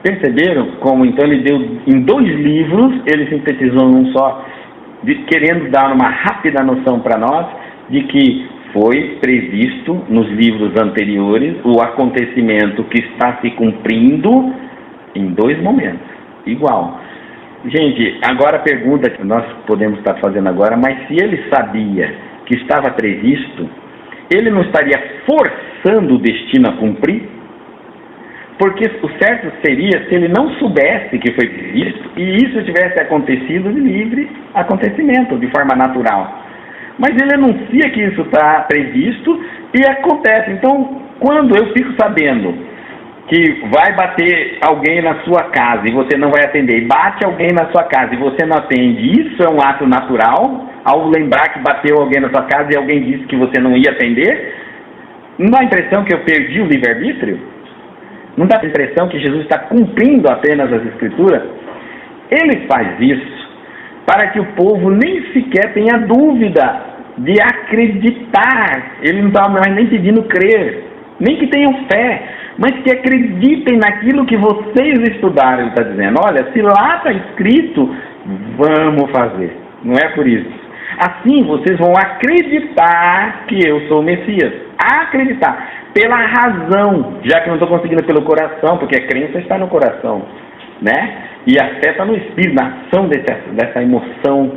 Perceberam como então ele deu em 2 livros, ele sintetizou num só, querendo dar uma rápida noção para nós de que foi previsto nos livros anteriores o acontecimento que está se cumprindo em 2 momentos, igual. Gente, agora a pergunta que nós podemos estar fazendo agora: mas se ele sabia que estava previsto, ele não estaria forçando o destino a cumprir? Porque o certo seria se ele não soubesse que foi previsto e isso tivesse acontecido de livre acontecimento, de forma natural. Mas ele anuncia que isso está previsto e acontece. Então, quando eu fico sabendo que vai bater alguém na sua casa e você não vai atender, e bate alguém na sua casa e você não atende, isso é um ato natural? Ao lembrar que bateu alguém na sua casa e alguém disse que você não ia atender, não dá a impressão que eu perdi o livre-arbítrio? Não dá a impressão que Jesus está cumprindo apenas as Escrituras? Ele faz isso para que o povo nem sequer tenha dúvida de acreditar. Ele não está mais nem pedindo crer, nem que tenham fé, mas que acreditem naquilo que vocês estudaram. Ele está dizendo: olha, se lá está escrito, vamos fazer. Não é por isso. Assim vocês vão acreditar que eu sou o Messias. Acreditar. Pela razão, já que não estou conseguindo pelo coração, porque a crença está no coração, né? E a fé está no espírito, na ação dessa emoção.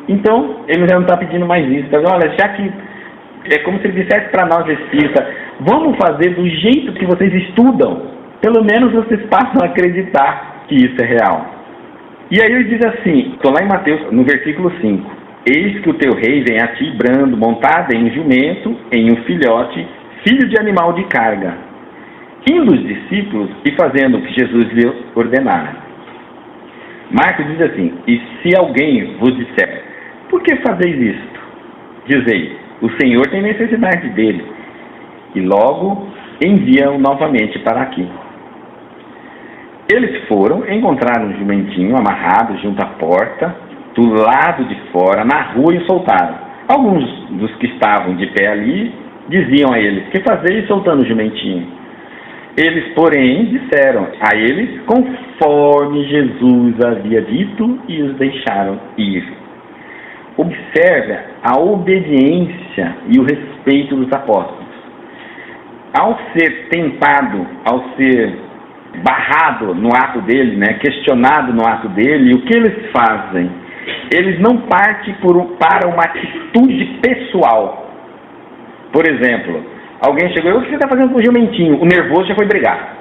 Então, ele já não está pedindo mais isso. Então, olha, já que é como se ele dissesse para nós espíritas: vamos fazer do jeito que vocês estudam, pelo menos vocês passam a acreditar que isso é real. E aí ele diz assim, estou lá em Mateus, no versículo 5: eis que o teu rei vem a ti brando, montado em um jumento, em um filhote, filho de animal de carga. Indo os discípulos e fazendo o que Jesus lhe ordenara. Marcos diz assim: e se alguém vos disser: por que fazeis isto? Dizei: o Senhor tem necessidade dele, e logo envia-o novamente para aqui. Eles foram, encontraram um jumentinho amarrado junto à porta, do lado de fora, na rua, e o soltaram. Alguns dos que estavam de pé ali diziam a eles: que fazeis soltando o jumentinho? Eles, porém, disseram a eles conforme Jesus havia dito e os deixaram ir. Observe a obediência e o respeito dos apóstolos. Ao ser tentado, ao ser barrado no ato dele, né, questionado no ato dele, o que eles fazem? Eles não partem para uma atitude pessoal. Por exemplo, alguém chegou: o que você está fazendo com o jumentinho? O nervoso já foi brigar.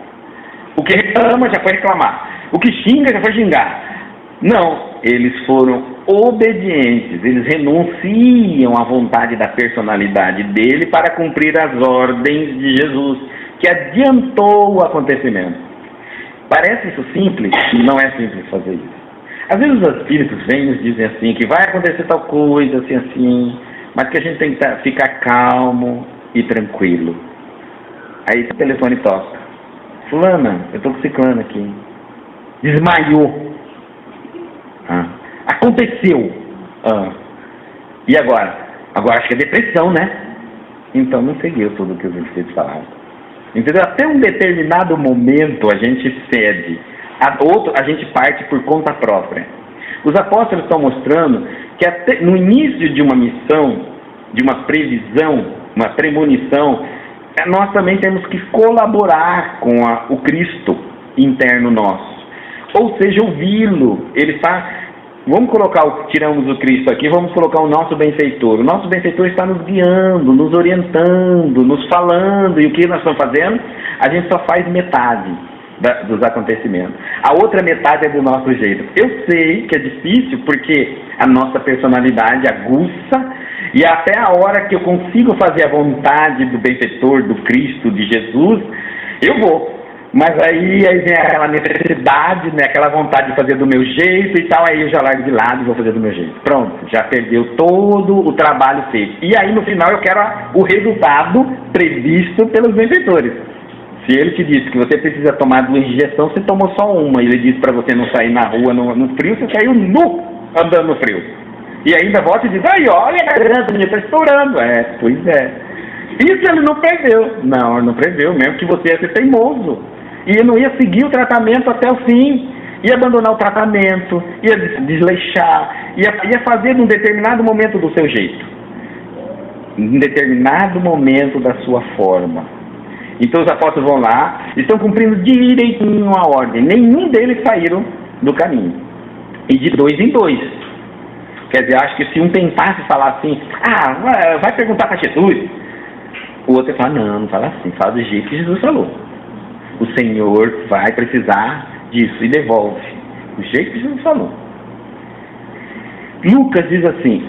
O que reclama já foi reclamar. O que xinga já foi xingar. Não, eles foram obedientes. Eles renunciam à vontade da personalidade dele para cumprir as ordens de Jesus, que adiantou o acontecimento. Parece isso simples? Não é simples fazer isso. Às vezes os espíritos vêm e nos dizem assim, que vai acontecer tal coisa, assim, assim, mas que a gente tem que ficar calmo e tranquilo. Aí o telefone toca: fulana, eu estou com ciclano aqui, desmaiou. Aconteceu. E agora? Agora acho que é depressão, né? Então não seguiu tudo o que os espíritos falaram. Entendeu? Até um determinado momento a gente cede, a gente parte por conta própria. Os apóstolos estão mostrando que até no início de uma missão, de uma previsão, uma premonição, nós também temos que colaborar com o Cristo interno nosso. Ou seja, ouvi-lo. Ele está... tiramos o Cristo aqui, vamos colocar o nosso benfeitor. O nosso benfeitor está nos guiando, nos orientando, nos falando. E o que nós estamos fazendo? A gente só faz metade. dos acontecimentos. A outra metade é do nosso jeito. Eu sei que é difícil porque a nossa personalidade aguça, e até a hora que eu consigo fazer a vontade do benfeitor, do Cristo, de Jesus, eu vou. Mas aí vem aquela necessidade, né, aquela vontade de fazer do meu jeito e tal, aí eu já largo de lado e vou fazer do meu jeito. Pronto, já perdeu todo o trabalho feito. E aí no final eu quero o resultado previsto pelos benfeitores. Se ele te disse que você precisa tomar 2 injeções, você tomou só uma. E ele disse para você não sair na rua no frio, você saiu nu andando no frio. E ainda volta e diz, aí olha a garganta, está estourando. Pois é. Isso ele não preveu. Não, ele não preveu, mesmo que você ia ser teimoso. E ele não ia seguir o tratamento até o fim. Ia abandonar o tratamento, ia desleixar, ia fazer num determinado momento do seu jeito. Em determinado momento da sua forma. Então os apóstolos vão lá, estão cumprindo direitinho a ordem. Nenhum deles saíram do caminho. E de 2 em 2. Quer dizer, acho que se um tentasse falar assim, vai perguntar para Jesus, o outro ia falar, não fala assim, fala do jeito que Jesus falou. O Senhor vai precisar disso e devolve. Do jeito que Jesus falou. Lucas diz assim,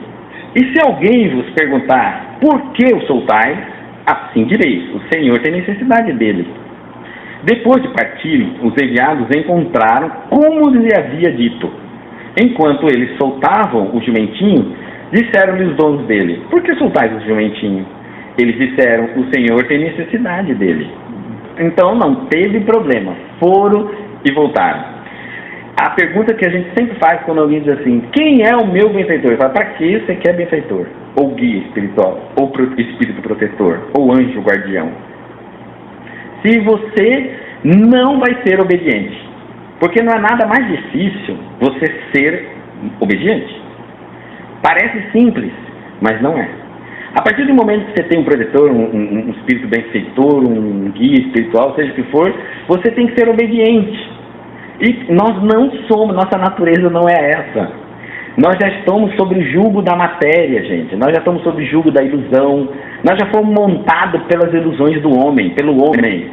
e se alguém vos perguntar por que o soltais, assim direis, o Senhor tem necessidade dele. Depois de partirem, os enviados encontraram como lhe havia dito. Enquanto eles soltavam o jumentinho, disseram-lhe os donos dele, por que soltais o jumentinho? Eles disseram, o Senhor tem necessidade dele. Então não teve problema, foram e voltaram. A pergunta que a gente sempre faz quando alguém diz assim, quem é o meu benfeitor? Ele fala, para que você quer benfeitor? Ou guia espiritual, ou espírito protetor, ou anjo guardião. Se você não vai ser obediente, porque não é nada mais difícil você ser obediente. Parece simples, mas não é. A partir do momento que você tem um protetor, um espírito benfeitor, um guia espiritual, seja o que for, você tem que ser obediente. E nós não somos, nossa natureza não é essa. Nós já estamos sob o jugo da matéria, gente. Nós já estamos sob o jugo da ilusão. Nós já fomos montados pelas ilusões do homem, pelo homem.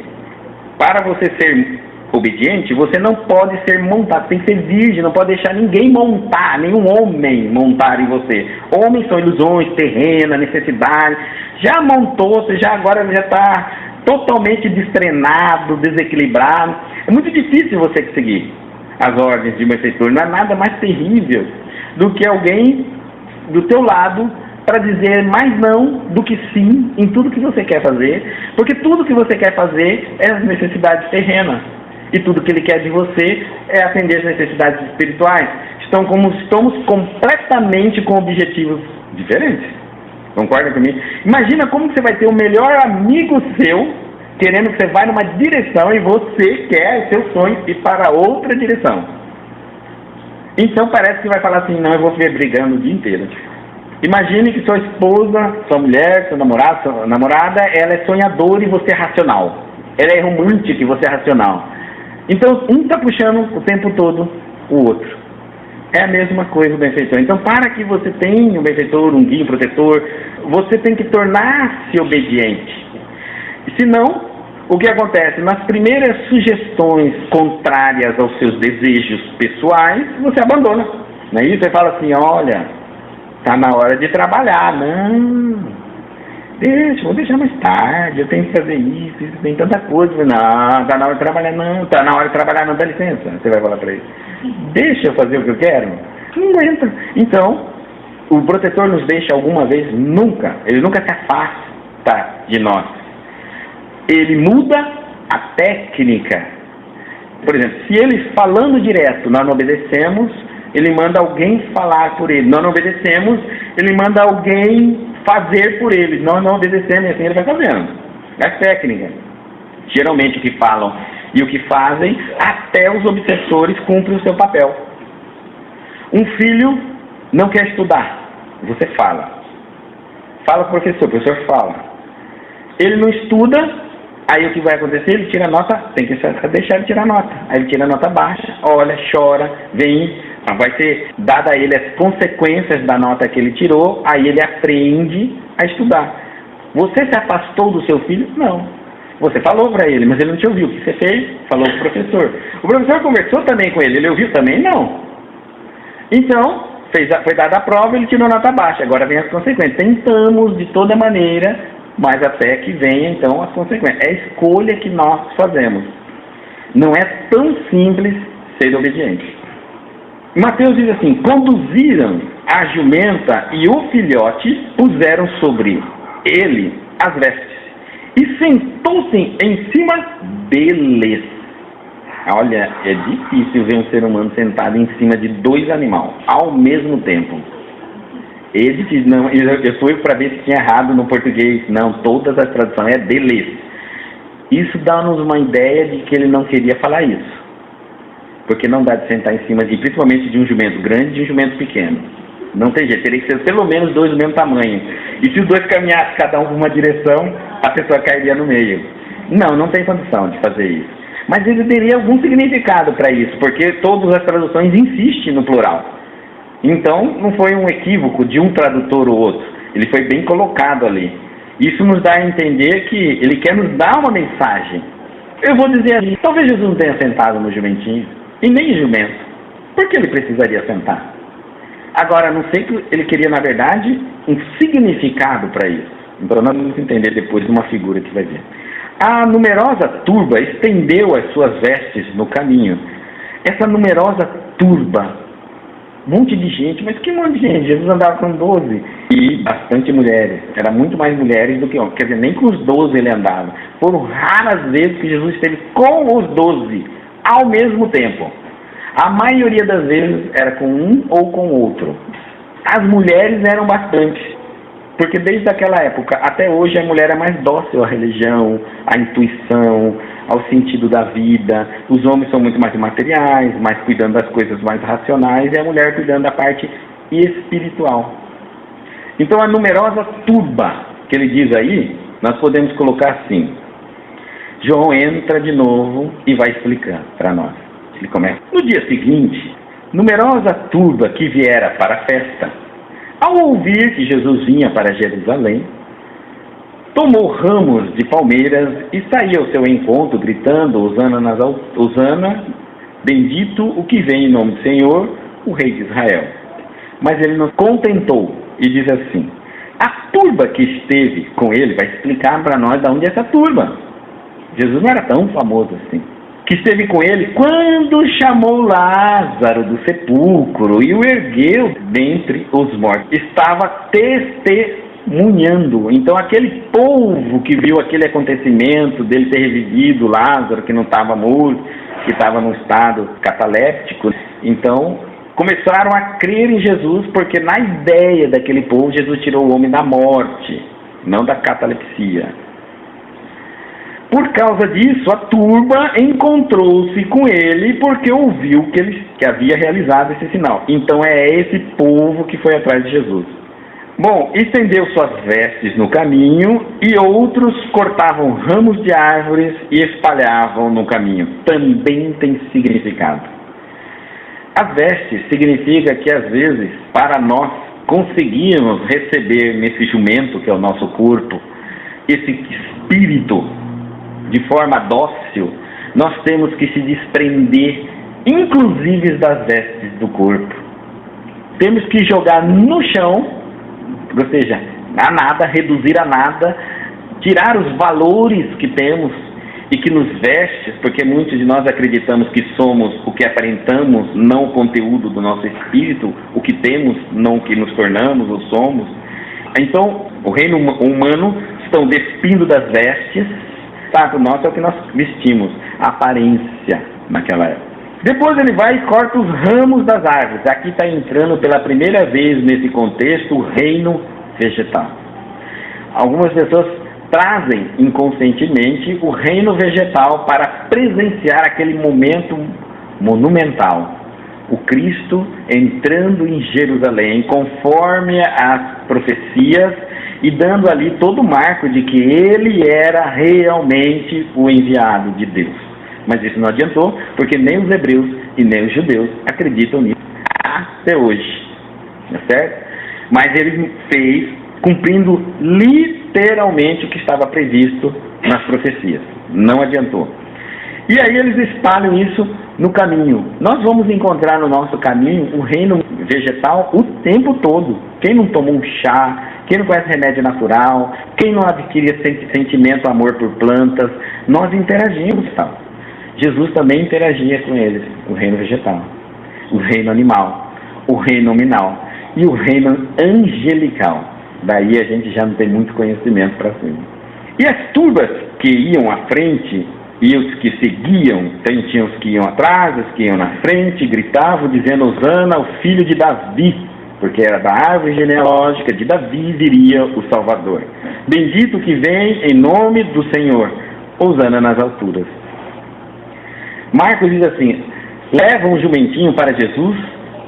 Para você ser obediente, você não pode ser montado, tem que ser virgem, não pode deixar ninguém montar, nenhum homem montar em você. Homens são ilusões, terrena, necessidade. Já montou, você já agora já está totalmente destrenado, desequilibrado. É muito difícil você seguir as ordens de benfeitor. Não é nada mais terrível do que alguém do teu lado para dizer mais não do que sim em tudo que você quer fazer, porque tudo que você quer fazer é as necessidades terrenas. E tudo que ele quer de você é atender as necessidades espirituais. Estamos completamente com objetivos diferentes. Concorda comigo? Imagina como que você vai ter o melhor amigo seu, querendo que você vá numa direção e você quer seu sonho ir para outra direção. Então parece que vai falar assim, não, eu vou ver brigando o dia inteiro. Imagine que sua esposa, sua mulher, sua namorada, ela é sonhadora e você é racional. Ela é romântica e você é racional. Então, um está puxando o tempo todo o outro. É a mesma coisa o benfeitor. Então, para que você tenha um benfeitor, um guia, um protetor, você tem que tornar-se obediente. Senão, o que acontece? Nas primeiras sugestões contrárias aos seus desejos pessoais, você abandona. Não é isso? Você fala assim, olha, está na hora de trabalhar. Não... vou deixar mais tarde, eu tenho que fazer isso tem tanta coisa. Não, está na hora de trabalhar, não. Está na hora de trabalhar, não, dá licença. Você vai falar para ele. Deixa eu fazer o que eu quero. Não aguenta. Então, o protetor nos deixa alguma vez? Nunca. Ele nunca se afasta de nós. Ele muda a técnica. Por exemplo, se ele falando direto, nós não obedecemos, ele manda alguém falar por ele. Nós não obedecemos, ele manda alguém fazer por ele. Nós não obedecemos, e assim ele vai fazendo. É técnica. Geralmente o que falam e o que fazem, até os obsessores cumprem o seu papel. Um filho não quer estudar, você fala. Fala com o professor fala. Ele não estuda, aí o que vai acontecer? Ele tira nota, tem que deixar ele tirar nota. Aí ele tira nota baixa, olha, chora, vem, vai ser dada a ele as consequências da nota que ele tirou, aí ele aprende a estudar. Você se afastou do seu filho? Não. Você falou para ele, mas ele não te ouviu. O que você fez? Falou para o professor. O professor conversou também com ele. Ele ouviu também? Não. Então, foi dada a prova, ele tirou nota baixa. Agora vem as consequências. Tentamos de toda maneira, mas até que venha então as consequências. É a escolha que nós fazemos. Não é tão simples ser obediente. Mateus diz assim: conduziram a jumenta e o filhote, puseram sobre ele as vestes e sentou-se em cima deles. Olha, é difícil ver um ser humano sentado em cima de dois animais ao mesmo tempo. É difícil. Não, eu fui para ver se tinha errado no português. Não, todas as traduções é deles. Isso dá-nos uma ideia de que ele não queria falar isso. Porque não dá de sentar em cima, principalmente de um jumento grande e de um jumento pequeno. Não tem jeito, teria que ser pelo menos dois do mesmo tamanho. E se os dois caminhassem cada um para uma direção, a pessoa cairia no meio. Não tem condição de fazer isso. Mas ele teria algum significado para isso, porque todas as traduções insistem no plural. Então, não foi um equívoco de um tradutor ou outro. Ele foi bem colocado ali. Isso nos dá a entender que ele quer nos dar uma mensagem. Eu vou dizer assim, talvez Jesus não tenha sentado no jumentinho, e nem jumento. Por que ele precisaria sentar? Agora, não sei que ele queria, na verdade, um significado para isso. Então, nós vamos entender depois de uma figura que vai ver. A numerosa turba estendeu as suas vestes no caminho. Essa numerosa turba, um monte de gente, mas que monte de gente? Jesus andava com 12 e bastante mulheres. Era muito mais mulheres do que homens. Quer dizer, nem com os 12 ele andava. Foram raras vezes que Jesus esteve com os 12 ao mesmo tempo. A maioria das vezes era com um ou com outro. As mulheres eram bastante. Porque desde aquela época até hoje a mulher é mais dócil à religião, à intuição, ao sentido da vida. Os homens são muito mais materiais, mais cuidando das coisas mais racionais, e a mulher cuidando da parte espiritual. Então a numerosa turba que ele diz aí, nós podemos colocar assim. João entra de novo e vai explicar para nós. Ele começa. No dia seguinte, numerosa turba que viera para a festa, ao ouvir que Jesus vinha para Jerusalém, tomou ramos de palmeiras e saiu ao seu encontro, gritando, Hosana, bendito o que vem em nome do Senhor, o Rei de Israel. Mas ele não contentou e diz assim, a turba que esteve com ele, vai explicar para nós de onde é essa turba. Jesus não era tão famoso assim. Que esteve com ele quando chamou Lázaro do sepulcro e o ergueu dentre os mortos. Estava testemunhando. Então aquele povo que viu aquele acontecimento dele ter revivido Lázaro, que não estava morto, que estava num estado cataléptico, então começaram a crer em Jesus, porque na ideia daquele povo Jesus tirou o homem da morte, não da catalepsia. Por causa disso, a turba encontrou-se com ele porque ouviu que havia realizado esse sinal. Então é esse povo que foi atrás de Jesus. Bom, estendeu suas vestes no caminho e outros cortavam ramos de árvores e espalhavam no caminho. Também tem significado. As vestes significa que às vezes, para nós conseguirmos receber nesse jumento que é o nosso corpo, esse espírito, de forma dócil, nós temos que se desprender, inclusive das vestes do corpo. Temos que jogar no chão, ou seja, a nada, reduzir a nada, tirar os valores que temos e que nos veste, porque muitos de nós acreditamos que somos o que aparentamos, não o conteúdo do nosso espírito, o que temos, não o que nos tornamos ou somos. Então, o reino humano estão despindo das vestes. O nosso é o que nós vestimos, a aparência naquela época. Depois ele vai e corta os ramos das árvores. Aqui está entrando pela primeira vez nesse contexto o reino vegetal. Algumas pessoas trazem inconscientemente o reino vegetal para presenciar aquele momento monumental. O Cristo entrando em Jerusalém conforme as profecias e dando ali todo o marco de que ele era realmente o enviado de Deus. Mas isso não adiantou, porque nem os hebreus e nem os judeus acreditam nisso até hoje. Tá certo? Mas ele fez, cumprindo literalmente o que estava previsto nas profecias. Não adiantou. E aí eles espalham isso no caminho. Nós vamos encontrar no nosso caminho o reino vegetal o tempo todo. Quem não tomou um chá, quem não conhece remédio natural, quem não adquiria sentimento, amor por plantas, nós interagimos, tal. Jesus também interagia com eles, o reino vegetal, o reino animal, o reino nominal e o reino angelical. Daí a gente já não tem muito conhecimento para cima. E as turbas que iam à frente e os que seguiam, tinham os que iam atrás, os que iam na frente, gritavam dizendo: Hosana, o filho de Davi, porque era da árvore genealógica de Davi viria o Salvador. Bendito que vem em nome do Senhor, Hosana nas alturas. Marcos diz assim: levam um jumentinho para Jesus,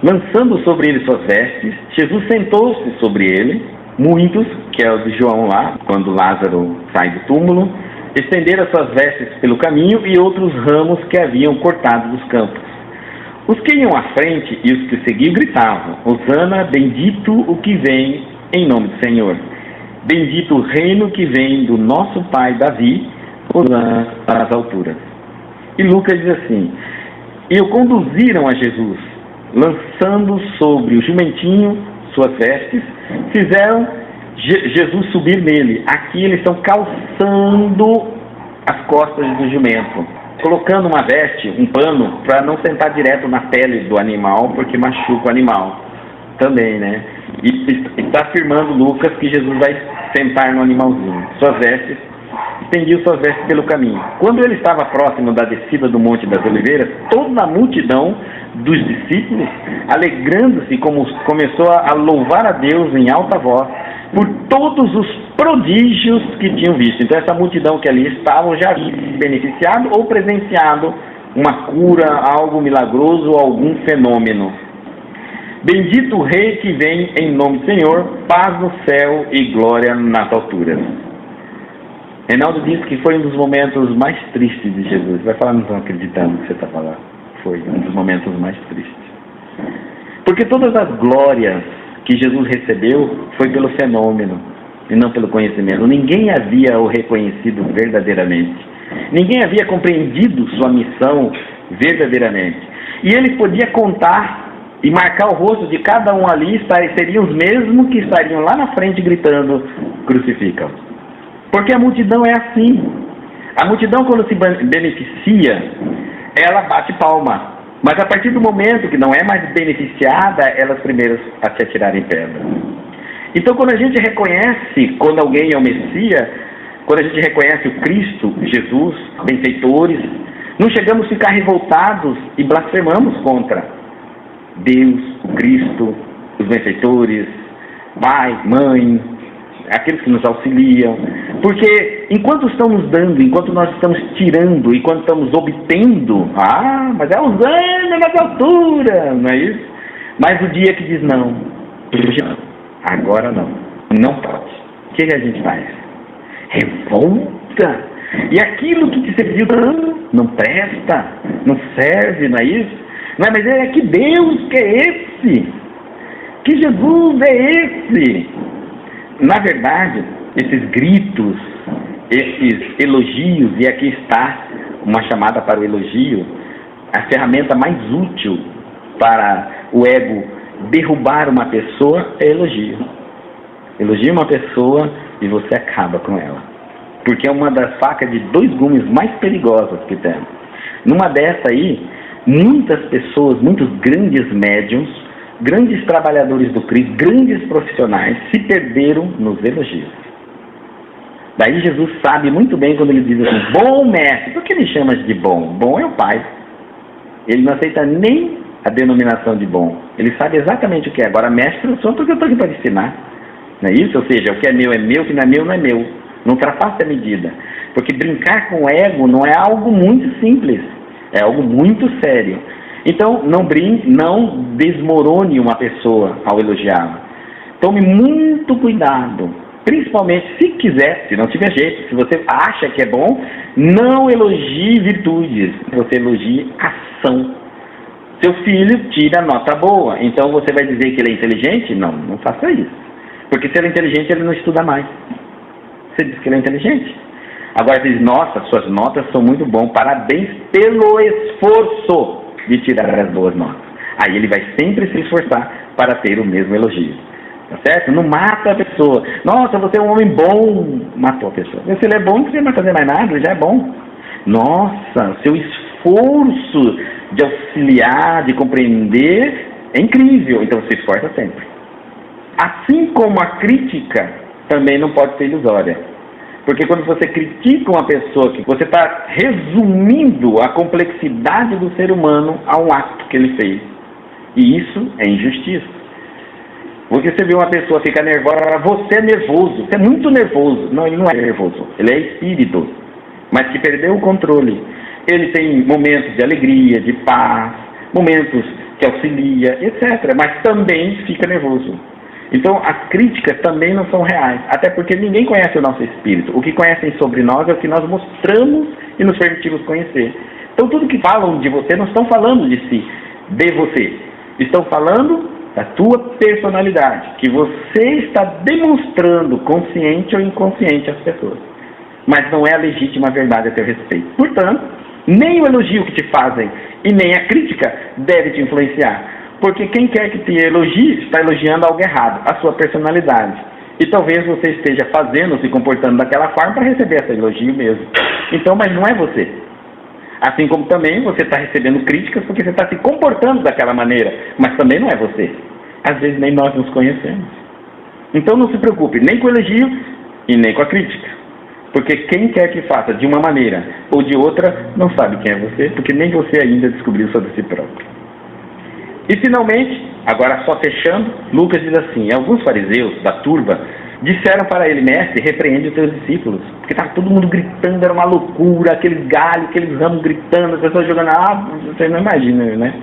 lançando sobre ele suas vestes. Jesus sentou-se sobre ele. Muitos, que é o de João lá, quando Lázaro sai do túmulo, estenderam suas vestes pelo caminho e outros ramos que haviam cortado dos campos. Os que iam à frente e os que seguiam gritavam: Hosana, bendito o que vem em nome do Senhor. Bendito o reino que vem do nosso pai Davi, Hosana para as alturas. E Lucas diz assim: e o conduziram a Jesus, lançando sobre o jumentinho suas vestes, fizeram Jesus subir nele. Aqui eles estão calçando as costas do jumento, colocando uma veste, um pano, para não sentar direto na pele do animal, porque machuca o animal também, né? E está afirmando Lucas que Jesus vai sentar no animalzinho. Suas vestes, estendiu suas vestes pelo caminho. Quando ele estava próximo da descida do Monte das Oliveiras, toda a multidão dos discípulos, alegrando-se, começou a louvar a Deus em alta voz por todos os prodígios que tinham visto. Então essa multidão que ali estavam já havia beneficiado ou presenciado uma cura, algo milagroso, algum fenômeno. Bendito o Rei que vem em nome do Senhor, paz no céu e glória nas alturas. Reinaldo disse que foi um dos momentos mais tristes de Jesus. Vai falar, não estão acreditando que você está falando. Foi um dos momentos mais tristes. Porque todas as glórias que Jesus recebeu foi pelo fenômeno e não pelo conhecimento. Ninguém havia o reconhecido verdadeiramente. Ninguém havia compreendido sua missão verdadeiramente. E ele podia contar e marcar o rosto de cada um ali, seriam os mesmos que estariam lá na frente gritando: crucificam. Porque a multidão é assim. A multidão, quando se beneficia, ela bate palma. Mas a partir do momento que não é mais beneficiada, elas primeiras a se atirarem pedra. Então, quando a gente reconhece, quando alguém é o Messias, quando a gente reconhece o Cristo, Jesus, benfeitores, não chegamos a ficar revoltados e blasfemamos contra Deus, o Cristo, os benfeitores, pai, mãe, aqueles que nos auxiliam. Porque enquanto estão nos dando, enquanto nós estamos tirando, enquanto estamos obtendo, mas é Hosana nas alturas, não é isso? Mas o dia que diz não, agora não pode. O que a gente faz? Revolta. E aquilo que te serviu não presta, não serve, não é isso? Não é, mas é que Deus que é esse, que Jesus é esse. Na verdade, esses gritos, esses elogios, e aqui está uma chamada para o elogio, a ferramenta mais útil para o ego derrubar uma pessoa é elogio. Elogie uma pessoa e você acaba com ela. Porque é uma das facas de dois gumes mais perigosas que temos. Numa dessa aí, muitas pessoas, muitos grandes médiuns, grandes trabalhadores do Cristo, grandes profissionais, se perderam nos elogios. Daí Jesus sabe muito bem quando ele diz assim: bom mestre. Por que ele chama de bom? Bom é o Pai. Ele não aceita nem a denominação de bom. Ele sabe exatamente o que é. Agora, mestre eu sou porque eu estou aqui para ensinar. Não é isso? Ou seja, o que é meu, o que não é meu, não é meu. Não ultrapasse a medida. Porque brincar com o ego não é algo muito simples. É algo muito sério. Então, não brinque, não desmorone uma pessoa ao elogiá-la. Tome muito cuidado. Principalmente, se quiser, se não tiver jeito, se você acha que é bom, não elogie virtudes. Você elogie ação. Seu filho tira nota boa. Então, você vai dizer que ele é inteligente? Não, não faça isso. Porque se ele é inteligente, ele não estuda mais. Você diz que ele é inteligente. Agora diz, nossa, suas notas são muito bons, parabéns pelo esforço de tirar as boas notas. Aí ele vai sempre se esforçar para ter o mesmo elogio. Tá certo? Não mata a pessoa. Nossa, você é um homem bom. Matou a pessoa. Se ele é bom, não precisa mais fazer mais nada, já é bom. Nossa, seu esforço de auxiliar, de compreender, é incrível. Então você esforça sempre. Assim como a crítica também não pode ser ilusória. Porque quando você critica uma pessoa, que você está resumindo a complexidade do ser humano a um ato que ele fez. E isso é injustiça. Porque você vê uma pessoa ficar nervosa, você é nervoso, você é muito nervoso. Não, ele não é nervoso, ele é espírito, mas que perdeu o controle. Ele tem momentos de alegria, de paz, momentos que auxilia, etc. Mas também fica nervoso. Então as críticas também não são reais, até porque ninguém conhece o nosso espírito. O que conhecem sobre nós é o que nós mostramos e nos permitimos conhecer. Então tudo que falam de você não estão falando de si, de você. Estão falando da tua personalidade, que você está demonstrando consciente ou inconsciente às pessoas. Mas não é a legítima verdade a teu respeito. Portanto, nem o elogio que te fazem e nem a crítica deve te influenciar. Porque quem quer que te elogie está elogiando algo errado, a sua personalidade. E talvez você esteja fazendo, se comportando daquela forma para receber esse elogio mesmo. Então, mas não é você. Assim como também você está recebendo críticas porque você está se comportando daquela maneira, mas também não é você. Às vezes nem nós nos conhecemos. Então não se preocupe nem com o elogio e nem com a crítica. Porque quem quer que faça de uma maneira ou de outra não sabe quem é você, porque nem você ainda descobriu sobre si próprio. E finalmente, agora só fechando, Lucas diz assim, alguns fariseus da turba disseram para ele, mestre, repreende os teus discípulos, porque estava todo mundo gritando, era uma loucura, aqueles galhos, aqueles ramos gritando, as pessoas jogando, você não imagina, né?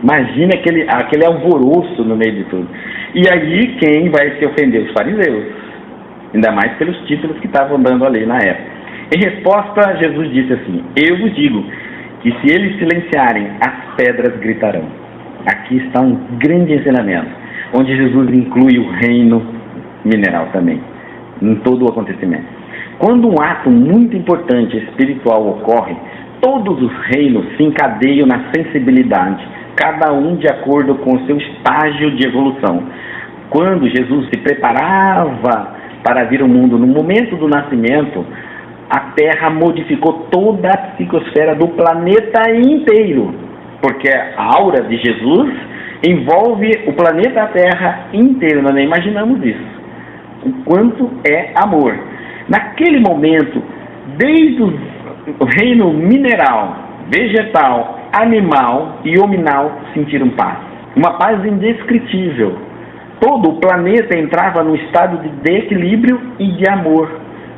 Imagina aquele alvoroço no meio de tudo. E aí quem vai se ofender? Os fariseus, ainda mais pelos títulos que estavam dando ali na época. Em resposta, Jesus disse assim, eu vos digo que se eles silenciarem, as pedras gritarão. Aqui está um grande ensinamento, onde Jesus inclui o reino mineral também, em todo o acontecimento. Quando um ato muito importante espiritual ocorre, todos os reinos se encadeiam na sensibilidade, cada um de acordo com o seu estágio de evolução. Quando Jesus se preparava para vir ao mundo, no momento do nascimento, a Terra modificou toda a psicosfera do planeta inteiro, porque a aura de Jesus envolve o planeta Terra inteiro. Nós nem imaginamos isso. O quanto é amor. Naquele momento, desde o reino mineral, vegetal, animal e hominal sentiram paz. Uma paz indescritível. Todo o planeta entrava num estado de equilíbrio e de amor.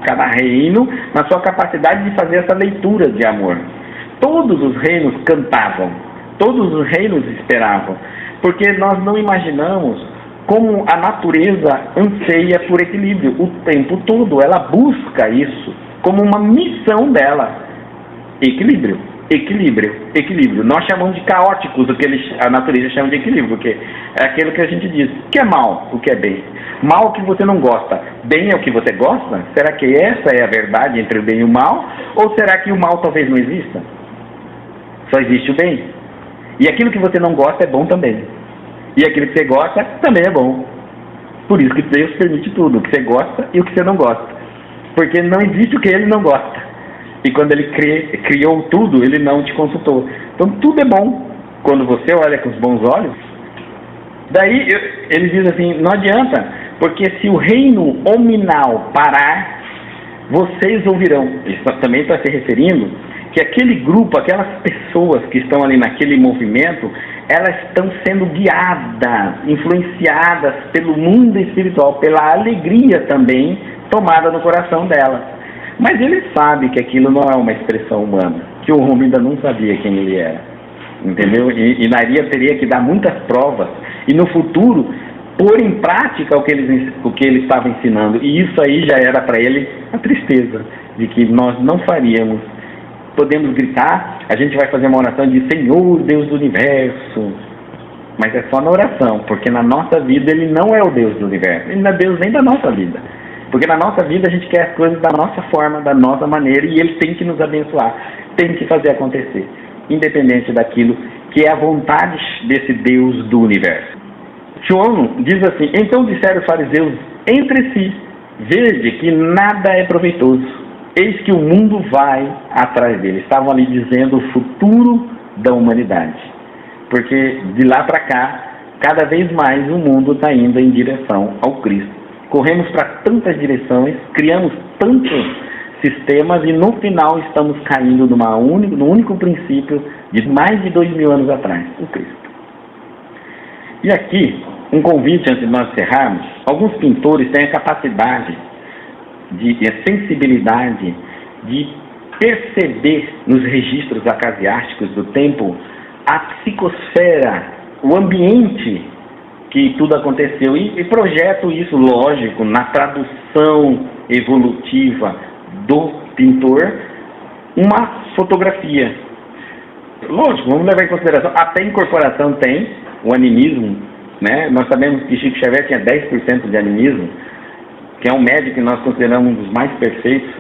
Cada reino na sua capacidade de fazer essa leitura de amor. Todos os reinos cantavam. Todos os reinos esperavam. Porque nós não imaginamos como a natureza anseia por equilíbrio o tempo todo. Ela busca isso como uma missão dela. Equilíbrio, equilíbrio, equilíbrio. Nós chamamos de caóticos o que a natureza chama de equilíbrio, porque é aquilo que a gente diz. O que é mal, o que é bem? Mal o que você não gosta, bem é o que você gosta? Será que essa é a verdade entre o bem e o mal? Ou será que o mal talvez não exista? Só existe o bem. E aquilo que você não gosta é bom também. E aquilo que você gosta também é bom. Por isso que Deus permite tudo, o que você gosta e o que você não gosta. Porque não existe o que ele não gosta. E quando ele criou tudo, ele não te consultou. Então tudo é bom quando você olha com os bons olhos. Daí ele diz assim, não adianta, porque se o reino hominal parar, vocês ouvirão. Ele também está se referindo que aquele grupo, aquelas pessoas que estão ali naquele movimento, elas estão sendo guiadas, influenciadas pelo mundo espiritual, pela alegria também tomada no coração delas. Mas ele sabe que aquilo não é uma expressão humana, que o homem ainda não sabia quem ele era, entendeu? E Maria teria que dar muitas provas, e no futuro, pôr em prática o que ele estava ensinando, e isso aí já era para ele a tristeza, de que nós não faríamos. Podemos gritar, a gente vai fazer uma oração de Senhor, Deus do Universo, mas é só na oração, porque na nossa vida ele não é o Deus do Universo, ele não é Deus nem da nossa vida. Porque na nossa vida a gente quer as coisas da nossa forma, da nossa maneira, e Ele tem que nos abençoar, tem que fazer acontecer, independente daquilo que é a vontade desse Deus do universo. João diz assim: então disseram os fariseus entre si, veja que nada é proveitoso, eis que o mundo vai atrás dele. Estavam ali dizendo o futuro da humanidade, porque de lá para cá, cada vez mais o mundo está indo em direção ao Cristo. Corremos para tantas direções, criamos tantos sistemas e no final estamos caindo no único princípio de mais de 2000 anos atrás, o Cristo. E aqui, um convite antes de nós encerrarmos: alguns pintores têm a capacidade e a sensibilidade de perceber nos registros eclesiásticos do tempo a psicosfera, o ambiente que tudo aconteceu, e projeto isso, lógico, na tradução evolutiva do pintor, uma fotografia. Lógico, vamos levar em consideração, até incorporação tem o animismo, né? Nós sabemos que Chico Xavier tinha 10% de animismo, que é um médico que nós consideramos um dos mais perfeitos.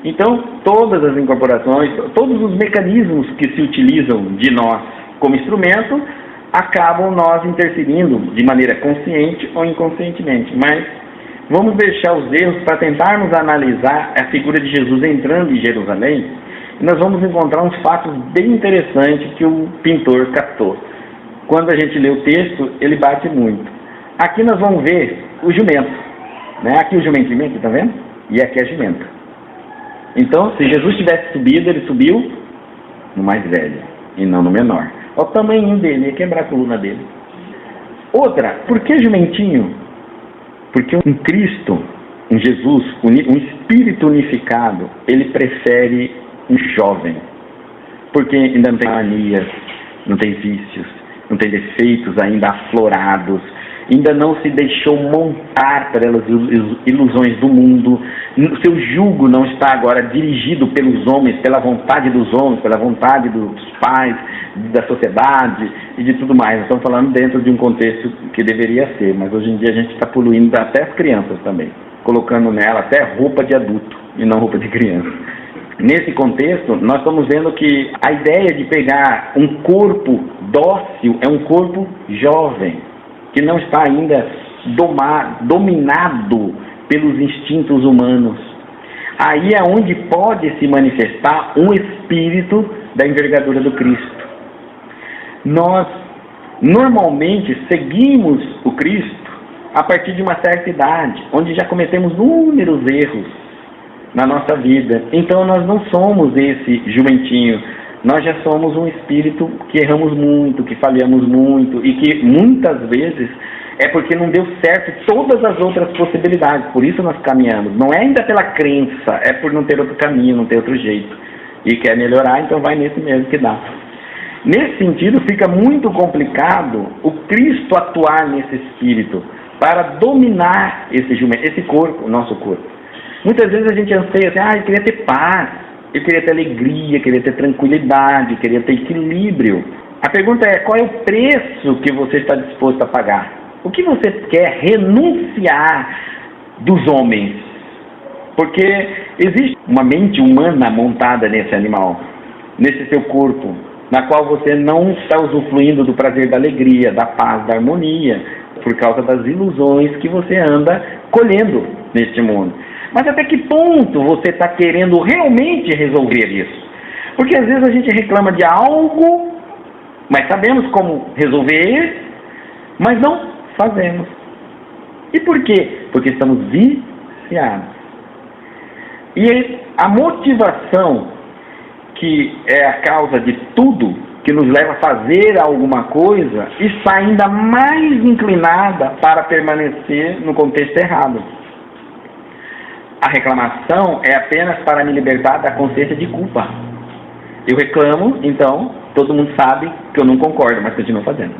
Então, todas as incorporações, todos os mecanismos que se utilizam de nós como instrumento, acabam nós interferindo de maneira consciente ou inconscientemente. Mas vamos deixar os erros para tentarmos analisar a figura de Jesus entrando em Jerusalém, e nós vamos encontrar uns fatos bem interessantes que o pintor captou. Quando a gente lê o texto, ele bate muito. Aqui nós vamos ver o jumento, né? Aqui o jumentinho, está vendo? E aqui a jumenta. Então, se Jesus tivesse subido, ele subiu no mais velho e não no menor. Olha o tamanho dele, ia quebrar a coluna dele. Outra, por que jumentinho? Porque um Cristo, um Jesus, um espírito unificado, ele prefere um jovem. Porque ainda não tem manias, não tem vícios, não tem defeitos ainda aflorados, ainda não se deixou montar pelas ilusões do mundo, o seu jugo não está agora dirigido pelos homens, pela vontade dos homens, pela vontade dos pais, da sociedade e de tudo mais. Nós estamos falando dentro de um contexto que deveria ser, mas hoje em dia a gente está poluindo até as crianças também, colocando nela até roupa de adulto e não roupa de criança. Nesse contexto, nós estamos vendo que a ideia de pegar um corpo dócil é um corpo jovem, que não está ainda dominado pelos instintos humanos. Aí é onde pode se manifestar um espírito da envergadura do Cristo. Nós normalmente seguimos o Cristo a partir de uma certa idade, onde já cometemos inúmeros erros na nossa vida. Então nós não somos esse jumentinho, nós já somos um espírito que erramos muito, que falhamos muito, e que muitas vezes é porque não deu certo todas as outras possibilidades. Por isso nós caminhamos. Não é ainda pela crença, é por não ter outro caminho, não ter outro jeito. E quer melhorar, então vai nesse mesmo que dá. Nesse sentido, fica muito complicado o Cristo atuar nesse espírito para dominar esse corpo, o nosso corpo. Muitas vezes a gente anseia assim: eu queria ter paz, eu queria ter alegria, queria ter tranquilidade, queria ter equilíbrio. A pergunta é: qual é o preço que você está disposto a pagar? O que você quer renunciar dos homens? Porque existe uma mente humana montada nesse animal, nesse seu corpo, na qual você não está usufruindo do prazer da alegria, da paz, da harmonia, por causa das ilusões que você anda colhendo neste mundo. Mas até que ponto você está querendo realmente resolver isso? Porque às vezes a gente reclama de algo, mas sabemos como resolver, mas não fazemos. E por quê? Porque estamos viciados. E a motivação, que é a causa de tudo que nos leva a fazer alguma coisa, está ainda mais inclinada para permanecer no contexto errado. A reclamação é apenas para me libertar da consciência de culpa. Eu reclamo, então todo mundo sabe que eu não concordo, mas continuo fazendo.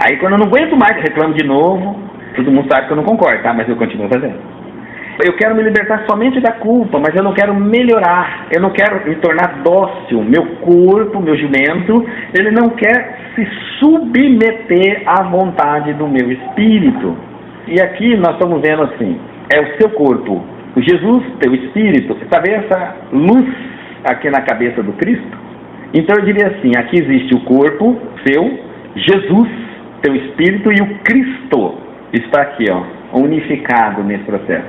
Aí quando eu não aguento mais, eu reclamo de novo, todo mundo sabe que eu não concordo, tá? Mas eu continuo fazendo. Eu quero me libertar somente da culpa, mas eu não quero melhorar, eu não quero me tornar dócil. Meu corpo, meu jumento, ele não quer se submeter à vontade do meu espírito. E aqui nós estamos vendo assim, é o seu corpo. O Jesus, teu espírito, está vendo essa luz aqui na cabeça do Cristo? Então eu diria assim, aqui existe o corpo seu, Jesus, teu espírito, e o Cristo está aqui, ó, unificado nesse processo.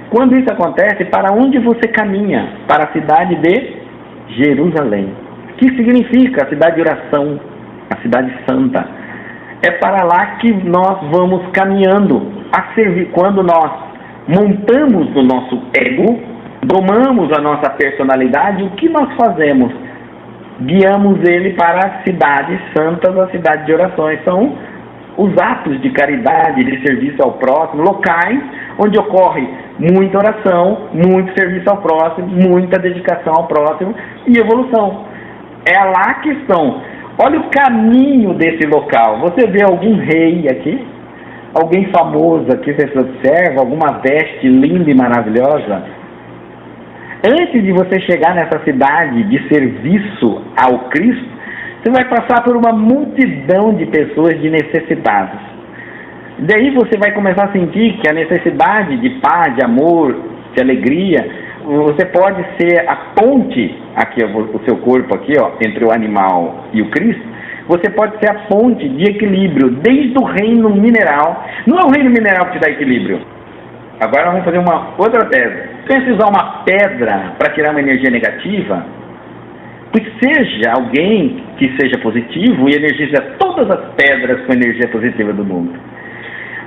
Quando isso acontece, para onde você caminha? Para a cidade de Jerusalém. O que significa a cidade de oração, a cidade santa? É para lá que nós vamos caminhando a servir. Quando nós montamos o nosso ego, domamos a nossa personalidade, o que nós fazemos? Guiamos ele para as cidades santas, a cidade de orações. São os atos de caridade, de serviço ao próximo, locais onde ocorre muita oração, muito serviço ao próximo, muita dedicação ao próximo e evolução. É lá que estão. Olha o caminho desse local. Você vê algum rei aqui? Alguém famoso aqui, você observa? Alguma veste linda e maravilhosa? Antes de você chegar nessa cidade de serviço ao Cristo, você vai passar por uma multidão de pessoas de necessitados. Daí você vai começar a sentir que a necessidade de paz, de amor, de alegria, você pode ser a ponte, aqui o seu corpo aqui, ó, entre o animal e o Cristo. Você pode ser a ponte de equilíbrio, desde o reino mineral. Não é o reino mineral que te dá equilíbrio. Agora vamos fazer uma outra tese. Se você usar uma pedra para tirar uma energia negativa, pois seja alguém que seja positivo e energiza todas as pedras com energia positiva do mundo.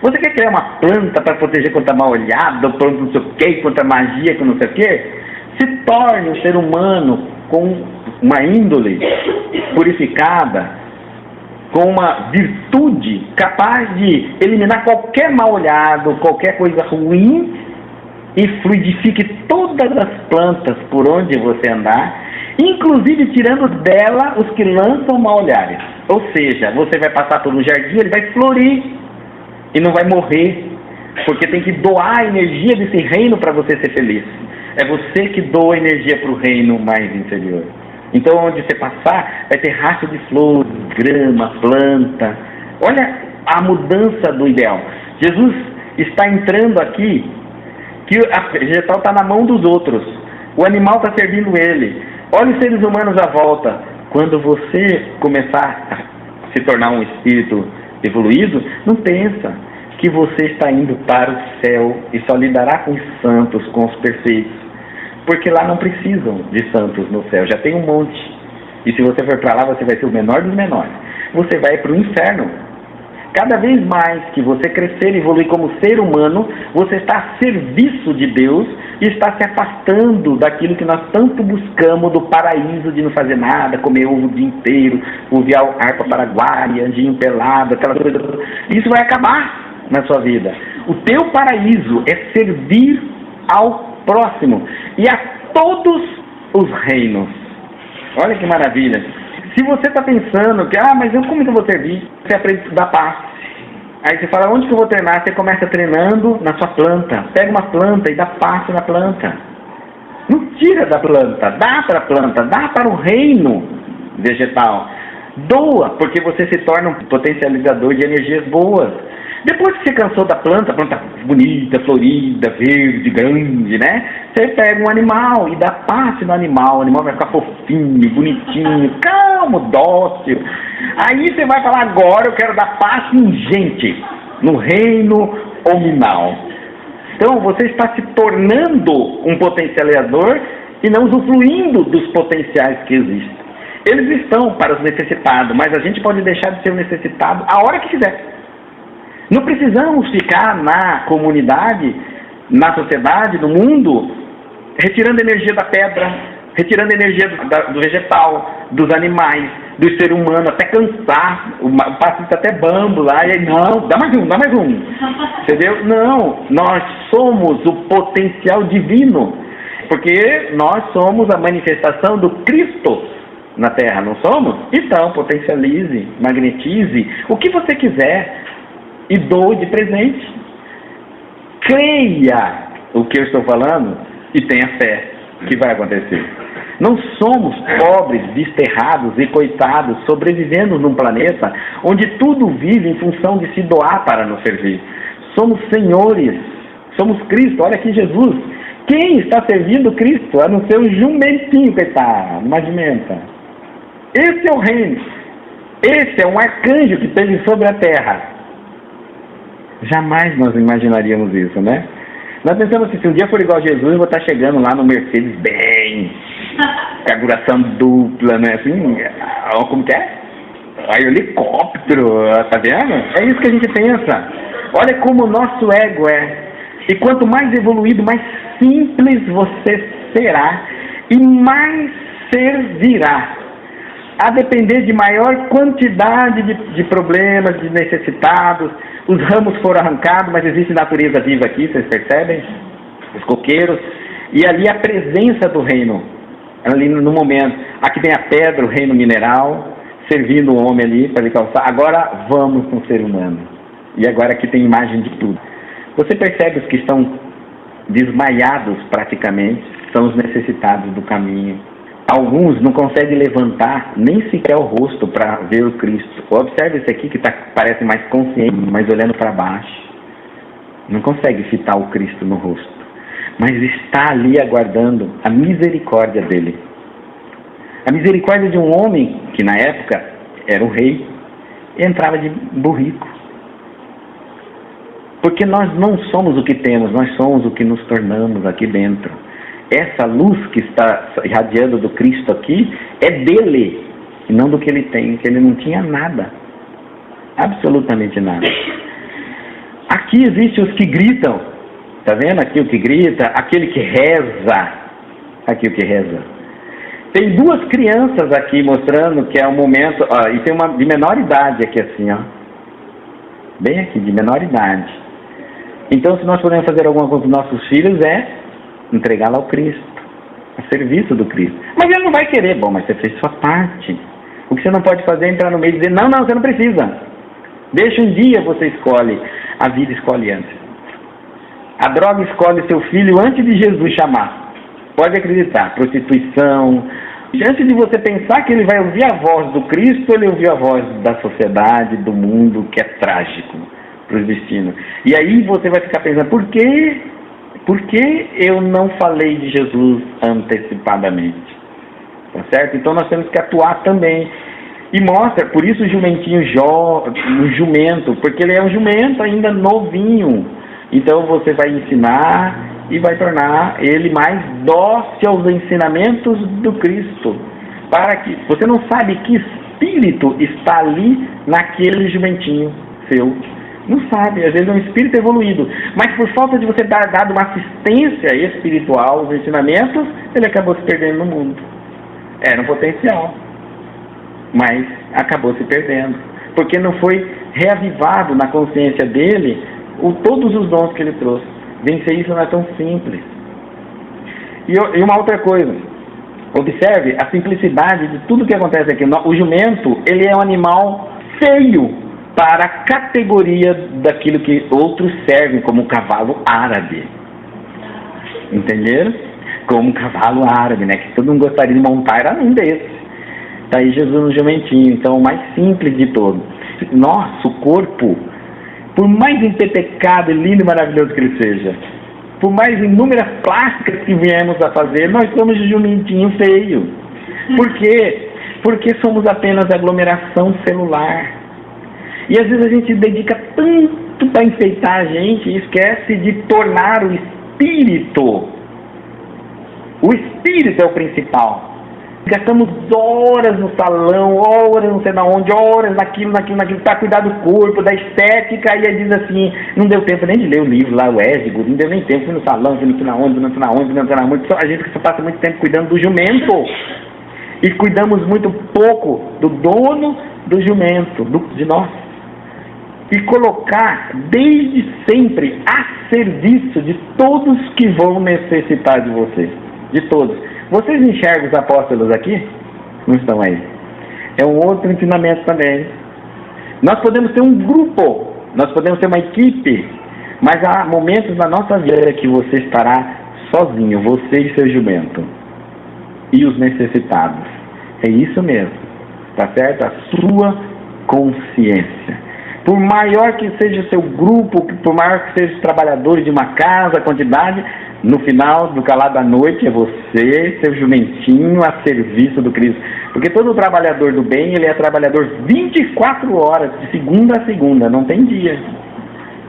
Você quer criar uma planta para proteger contra mal olhado, contra não sei o que, contra magia, contra não sei o que? Se torne um ser humano com uma índole purificada, com uma virtude capaz de eliminar qualquer mal-olhado, qualquer coisa ruim, e fluidifique todas as plantas por onde você andar, inclusive tirando dela os que lançam mal-olhares. Ou seja, você vai passar por um jardim, ele vai florir e não vai morrer, porque tem que doar a energia desse reino para você ser feliz. É você que doa energia para o reino mais inferior. Então, onde você passar, vai ter rastro de flores, grama, planta. Olha a mudança do ideal. Jesus está entrando aqui, que a vegetal está na mão dos outros. O animal está servindo ele. Olha os seres humanos à volta. Quando você começar a se tornar um espírito evoluído, não pensa que você está indo para o céu e só lidará com os santos, com os perfeitos. Porque lá não precisam de santos no céu, já tem um monte. E se você for para lá, você vai ser o menor dos menores. Você vai para o inferno. Cada vez mais que você crescer e evoluir como ser humano, você está a serviço de Deus e está se afastando daquilo que nós tanto buscamos, do paraíso de não fazer nada, comer ovo o dia inteiro, ouvir a harpa paraguaia, anjinho pelado, aquela coisa. Isso vai acabar na sua vida. O teu paraíso é servir ao próximo e a todos os reinos. Olha que maravilha. Se você está pensando que, mas como que eu vou servir? Você aprende a estudar passe. Aí você fala, onde que eu vou treinar? Você começa treinando na sua planta. Pega uma planta e dá passe na planta. Não tira da planta, dá para a planta, dá para o reino vegetal. Doa, porque você se torna um potencializador de energias boas. Depois que você cansou da planta bonita, florida, verde, grande, né? Você pega um animal e dá passe no animal. O animal vai ficar fofinho, bonitinho, calmo, dócil. Aí você vai falar, agora eu quero dar passe em gente, no reino hominal. Então você está se tornando um potencializador e não usufruindo dos potenciais que existem. Eles estão para os necessitados, mas a gente pode deixar de ser um necessitado a hora que quiser. Não precisamos ficar na comunidade, na sociedade, no mundo, retirando energia da pedra, retirando energia do vegetal, dos animais, do ser humano, até cansar. O paciente até bambo lá, e aí, não, dá mais um. Entendeu? Não, nós somos o potencial divino, porque nós somos a manifestação do Cristo na Terra, não somos? Então, potencialize, magnetize, o que você quiser. E doe de presente. Creia o que eu estou falando e tenha fé que vai acontecer. Não somos pobres, desterrados e coitados, sobrevivendo num planeta onde tudo vive em função de se doar para nos servir. Somos senhores Somos Cristo, olha aqui Jesus. Quem está servindo Cristo? A não ser um jumentinho, coitado, uma jumenta. Esse é o reino. Esse é um arcanjo que esteve sobre a terra. Jamais nós imaginaríamos isso, né? Nós pensamos assim, se um dia for igual a Jesus, eu vou estar chegando lá no Mercedes-Benz, carburação dupla, né? Assim, como que é? Aí, helicóptero, tá vendo? É isso que a gente pensa. Olha como o nosso ego é. E quanto mais evoluído, mais simples você será e mais servirá. A depender de maior quantidade de problemas, de necessitados. Os ramos foram arrancados, mas existe natureza viva aqui, vocês percebem? Os coqueiros. E ali a presença do reino. Ali no momento. Aqui tem a pedra, o reino mineral, servindo o homem ali para ele calçar. Agora vamos com o ser humano. E agora aqui tem imagem de tudo. Você percebe os que estão desmaiados praticamente, são os necessitados do caminho. Alguns não conseguem levantar nem sequer o rosto para ver o Cristo. Observe esse aqui que parece mais consciente, mas olhando para baixo. Não consegue fitar o Cristo no rosto. Mas está ali aguardando a misericórdia dele. A misericórdia de um homem que na época era o rei e entrava de burrico. Porque nós não somos o que temos, nós somos o que nos tornamos aqui dentro. Essa luz que está irradiando do Cristo aqui é dele, e não do que ele tem, que ele não tinha nada. Absolutamente nada. Aqui existem os que gritam. Está vendo aqui o que grita? Aquele que reza. Aqui o que reza. Tem duas crianças aqui mostrando que é um momento... e tem uma de menor idade aqui assim, ó. Bem aqui, de menor idade. Então, se nós podemos fazer alguma coisa com os nossos filhos, é entregá-la ao Cristo, a serviço do Cristo. Mas ele não vai querer. Bom, mas você fez sua parte. O que você não pode fazer é entrar no meio e dizer, não, você não precisa. Deixa um dia você escolhe. A vida escolhe antes. A droga escolhe seu filho antes de Jesus chamar. Pode acreditar. Prostituição. Antes de você pensar que ele vai ouvir a voz do Cristo, ele ouviu a voz da sociedade, do mundo, que é trágico para os destinos. E aí você vai ficar pensando, por que eu não falei de Jesus antecipadamente? Tá certo? Então nós temos que atuar também. E mostra, por isso o jumentinho o jumento, porque ele é um jumento ainda novinho. Então você vai ensinar e vai tornar ele mais dócil aos ensinamentos do Cristo. Para que você não sabe que espírito está ali naquele jumentinho seu. Não sabe, às vezes é um espírito evoluído. Mas por falta de você dar dado uma assistência espiritual aos ensinamentos, ele acabou se perdendo no mundo. Era um potencial, mas acabou se perdendo. Porque não foi reavivado na consciência dele todos os dons que ele trouxe. Vencer isso não é tão simples. E uma outra coisa. Observe a simplicidade de tudo que acontece aqui. O jumento, ele é um animal feio para a categoria daquilo que outros servem, como o cavalo árabe. Entenderam? Como o cavalo árabe, né? Que todo mundo gostaria de montar, era um desses. Está aí Jesus no jumentinho, então o mais simples de todos. Nosso corpo, por mais empetecado, lindo e maravilhoso que ele seja, por mais inúmeras plásticas que viemos a fazer, nós somos de jumentinho feio. Por quê? Porque somos apenas aglomeração celular. E às vezes a gente dedica tanto para enfeitar a gente e esquece de tornar o espírito. O espírito é o principal. Gastamos horas no salão, horas não sei na onde, horas naquilo, para cuidar do corpo, da estética, e aí diz assim, não deu tempo nem de ler o livro lá, o Ésigo, não deu nem tempo, fui no salão, fui na onde, a gente só passa muito tempo cuidando do jumento, e cuidamos muito pouco do dono do jumento, de nós, e colocar desde sempre a serviço de todos que vão necessitar de você, de todos. Vocês enxergam os apóstolos aqui? Não estão aí. É um outro ensinamento também. Nós podemos ter um grupo, nós podemos ter uma equipe, mas há momentos na nossa vida que você estará sozinho, você e seu jumento, e os necessitados. É isso mesmo, tá certo? A sua consciência. Por maior que seja o seu grupo, por maior que sejam os trabalhadores de uma casa, a quantidade, no final do calar da noite é você, seu jumentinho, a serviço do Cristo. Porque todo trabalhador do bem, ele é trabalhador 24 horas, de segunda a segunda, não tem dia.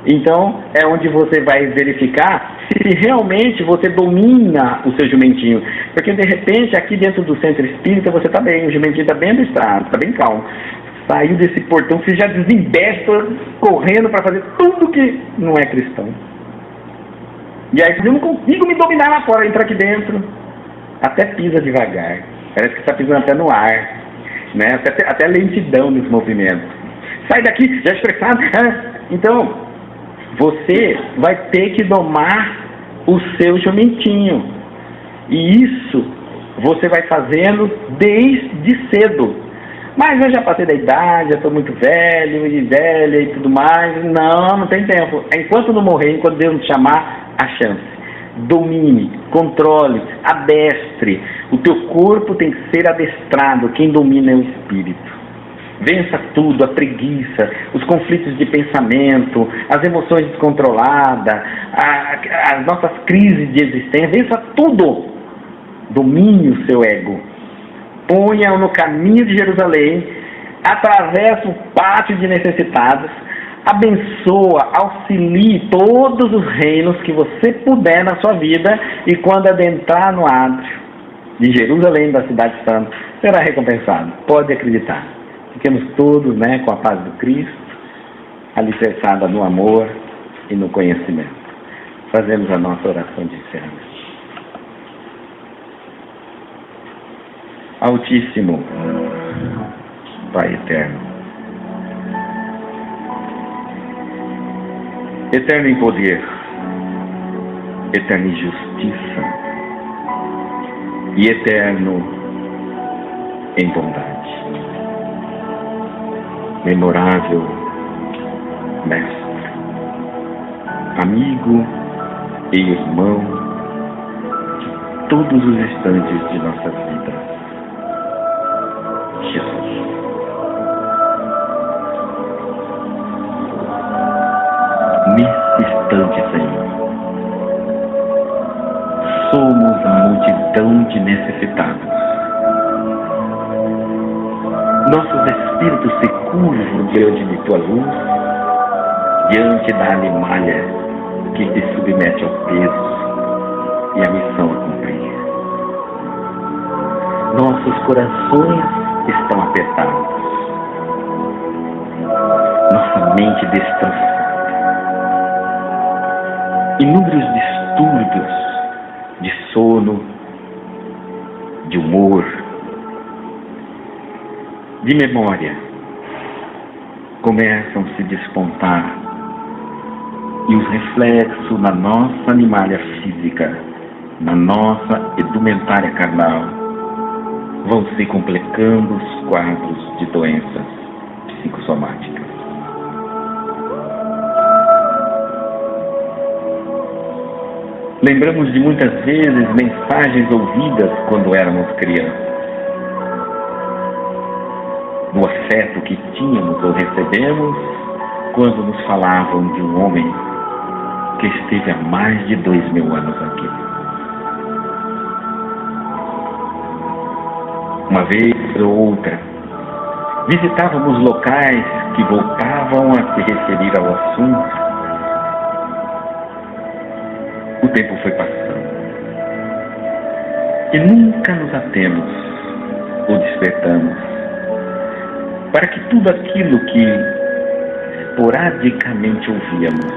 Então, é onde você vai verificar se realmente você domina o seu jumentinho. Porque, de repente, aqui dentro do centro espírita, você está bem, o jumentinho está bem adestrado, está bem calmo. Saiu desse portão, você já desembesta correndo para fazer tudo que não é cristão. E aí eu não consigo me dominar lá fora, entra aqui dentro. Até pisa devagar. Parece que está pisando até no ar. Né? Até lentidão nos movimentos. Sai daqui, já expressado. Então, você vai ter que domar o seu jumentinho. E isso você vai fazendo desde cedo. Mas eu já passei da idade, já estou muito velho e velha e tudo mais. Não tem tempo. Enquanto não morrer, enquanto Deus nos chamar, a chance. Domine, controle, adestre. O teu corpo tem que ser adestrado. Quem domina é o espírito. Vença tudo, a preguiça, os conflitos de pensamento, as emoções descontroladas, as nossas crises de existência. Vença tudo. Domine o seu ego. Ponha-o no caminho de Jerusalém, atravessa o pátio de necessitados, abençoa, auxilie todos os reinos que você puder na sua vida, e quando adentrar no átrio de Jerusalém, da cidade santa, será recompensado. Pode acreditar. Fiquemos todos, com a paz do Cristo, alicerçada no amor e no conhecimento. Fazemos a nossa oração de encerramento. Altíssimo Pai eterno, eterno em poder, eterno em justiça e eterno em bondade, memorável Mestre, amigo e irmão de todos os instantes de nossas vidas, Jesus. Nesse instante, Senhor, somos a multidão de necessitados. Nossos espíritos se curvam diante de tua luz, diante da animalha que se submete ao peso e à missão a cumprir. Nossos corações estão apertados, nossa mente destroçada, inúmeros distúrbios de sono, de humor, de memória começam a se despontar, e os reflexos na nossa animalha física, na nossa indumentária carnal, vão se complicando os quadros de doenças psicossomáticas. Lembramos de muitas vezes mensagens ouvidas quando éramos crianças, do afeto que tínhamos ou recebemos quando nos falavam de um homem que esteve há mais de 2000 anos aqui. Uma vez ou outra, visitávamos locais que voltavam a se referir ao assunto. O tempo foi passando e nunca nos atemos ou despertamos para que tudo aquilo que esporadicamente ouvíamos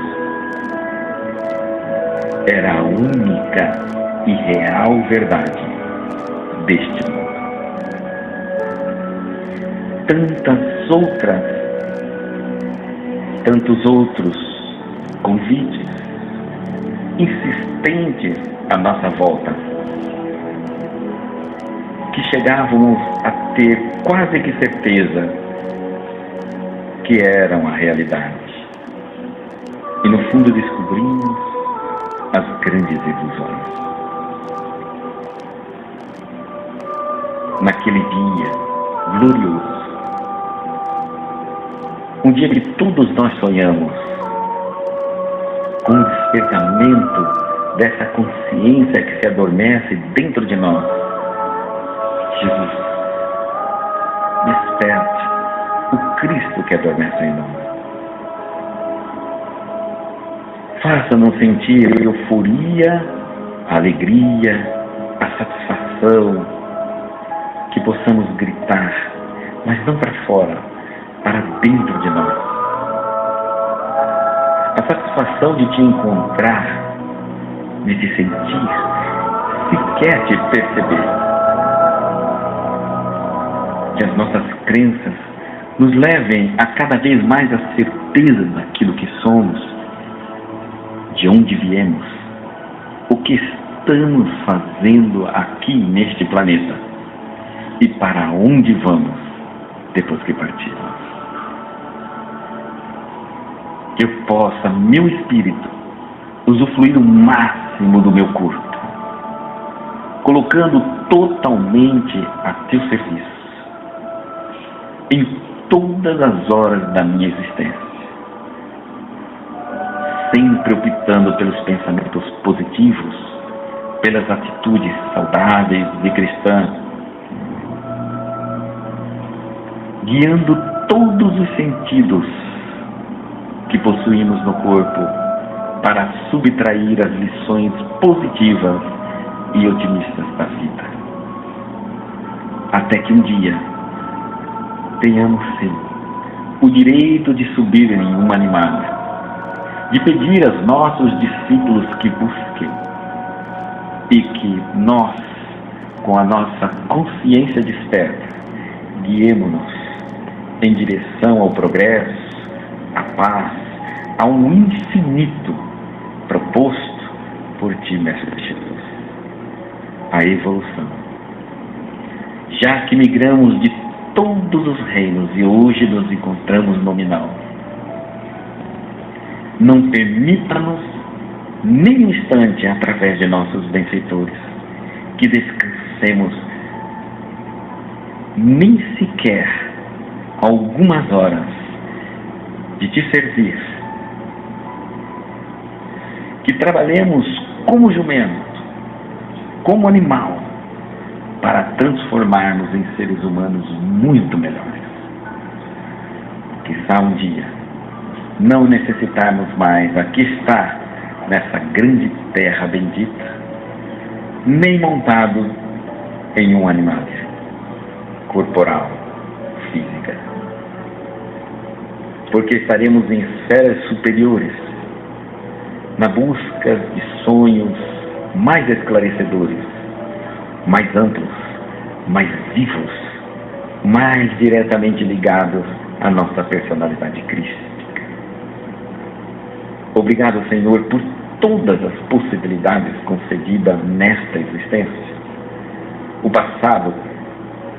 era a única e real verdade deste mundo. Tantos outros convites insistentes à nossa volta, que chegávamos a ter quase que certeza que eram a realidade. E no fundo descobrimos as grandes ilusões. Naquele dia glorioso, um dia que todos nós sonhamos, com o despertamento dessa consciência que se adormece dentro de nós. Jesus, desperte o Cristo que adormece em nós. Faça-nos sentir a euforia, a alegria, a satisfação, que possamos gritar, mas não para fora, para dentro de nós. A satisfação de te encontrar, de te sentir, sequer te perceber. Que as nossas crenças nos levem a cada vez mais a certeza daquilo que somos, de onde viemos, o que estamos fazendo aqui neste planeta e para onde vamos depois que partirmos. Que eu possa, meu espírito, usufruir o máximo do meu corpo, colocando totalmente a teu serviço em todas as horas da minha existência, sempre optando pelos pensamentos positivos, pelas atitudes saudáveis e cristãs, guiando todos os sentidos que possuímos no corpo para subtrair as lições positivas e otimistas da vida. Até que um dia tenhamos sim o direito de subir em uma animada, de pedir aos nossos discípulos que busquem, e que nós, com a nossa consciência desperta, guiemo-nos em direção ao progresso, à paz, a um infinito proposto por ti, Mestre Jesus, a evolução. Já que migramos de todos os reinos e hoje nos encontramos no nominal, não permita-nos nem um instante, através de nossos benfeitores, que descansemos nem sequer algumas horas de te servir, que trabalhemos como jumento, como animal, para transformarmos em seres humanos muito melhores. Quizá um dia não necessitarmos mais aqui estar nessa grande terra bendita, nem montado em um animal corporal, física, porque estaremos em esferas superiores, na busca de sonhos mais esclarecedores, mais amplos, mais vivos, mais diretamente ligados à nossa personalidade crística. Obrigado, Senhor, por todas as possibilidades concedidas nesta existência. O passado,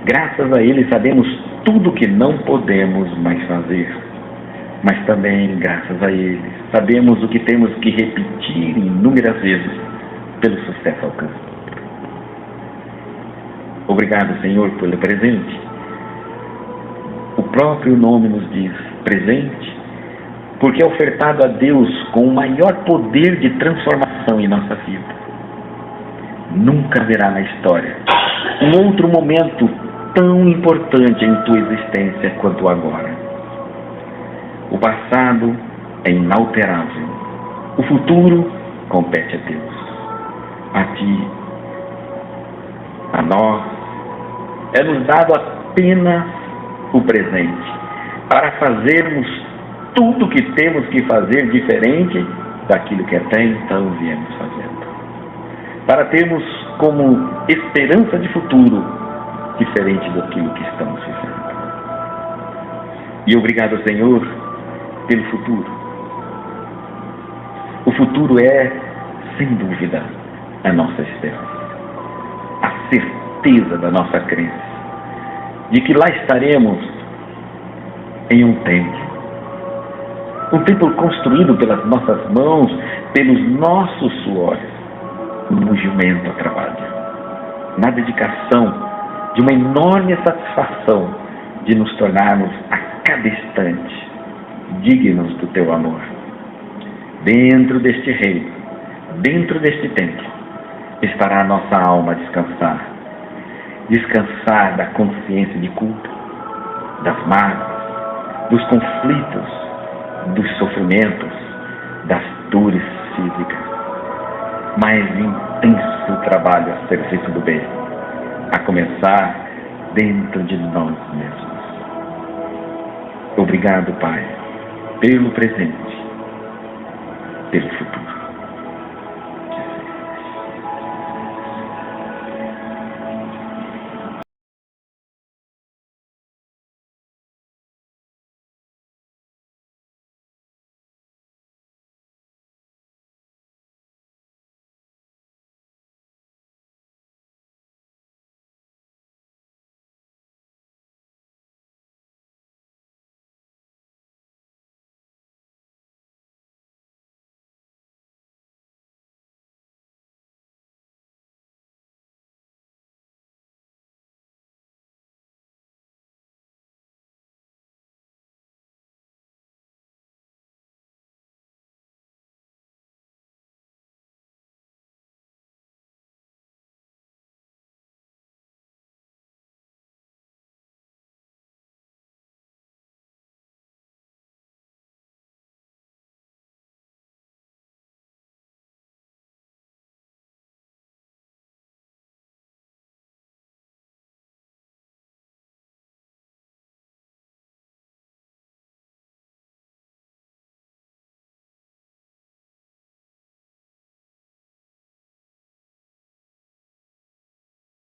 graças a ele, sabemos tudo que não podemos mais fazer, mas também, graças a ele, sabemos o que temos que repetir inúmeras vezes pelo sucesso alcançado. Obrigado, Senhor, pelo presente. O próprio nome nos diz presente, porque é ofertado a Deus com o maior poder de transformação em nossa vida. Nunca haverá na história um outro momento tão importante em tua existência quanto agora. O passado é inalterável. O futuro compete a Deus. A ti, a nós, é nos dado apenas o presente, para fazermos tudo o que temos que fazer diferente daquilo que até então viemos fazendo. Para termos como esperança de futuro diferente daquilo que estamos vivendo. E obrigado, Senhor, pelo futuro. O futuro é, sem dúvida, a nossa esperança. A certeza da nossa crença de que lá estaremos em um templo. Um templo construído pelas nossas mãos, pelos nossos suores, um jumento a trabalho, na dedicação de uma enorme satisfação de nos tornarmos a cada instante dignos do teu amor. Dentro deste reino, dentro deste templo, estará a nossa alma a descansar. Descansar da consciência de culpa, das mágoas, dos conflitos, dos sofrimentos, das dores físicas. Mais intenso trabalho a serviço do bem, a começar dentro de nós mesmos. Obrigado, Pai, pelo presente, pelo futuro.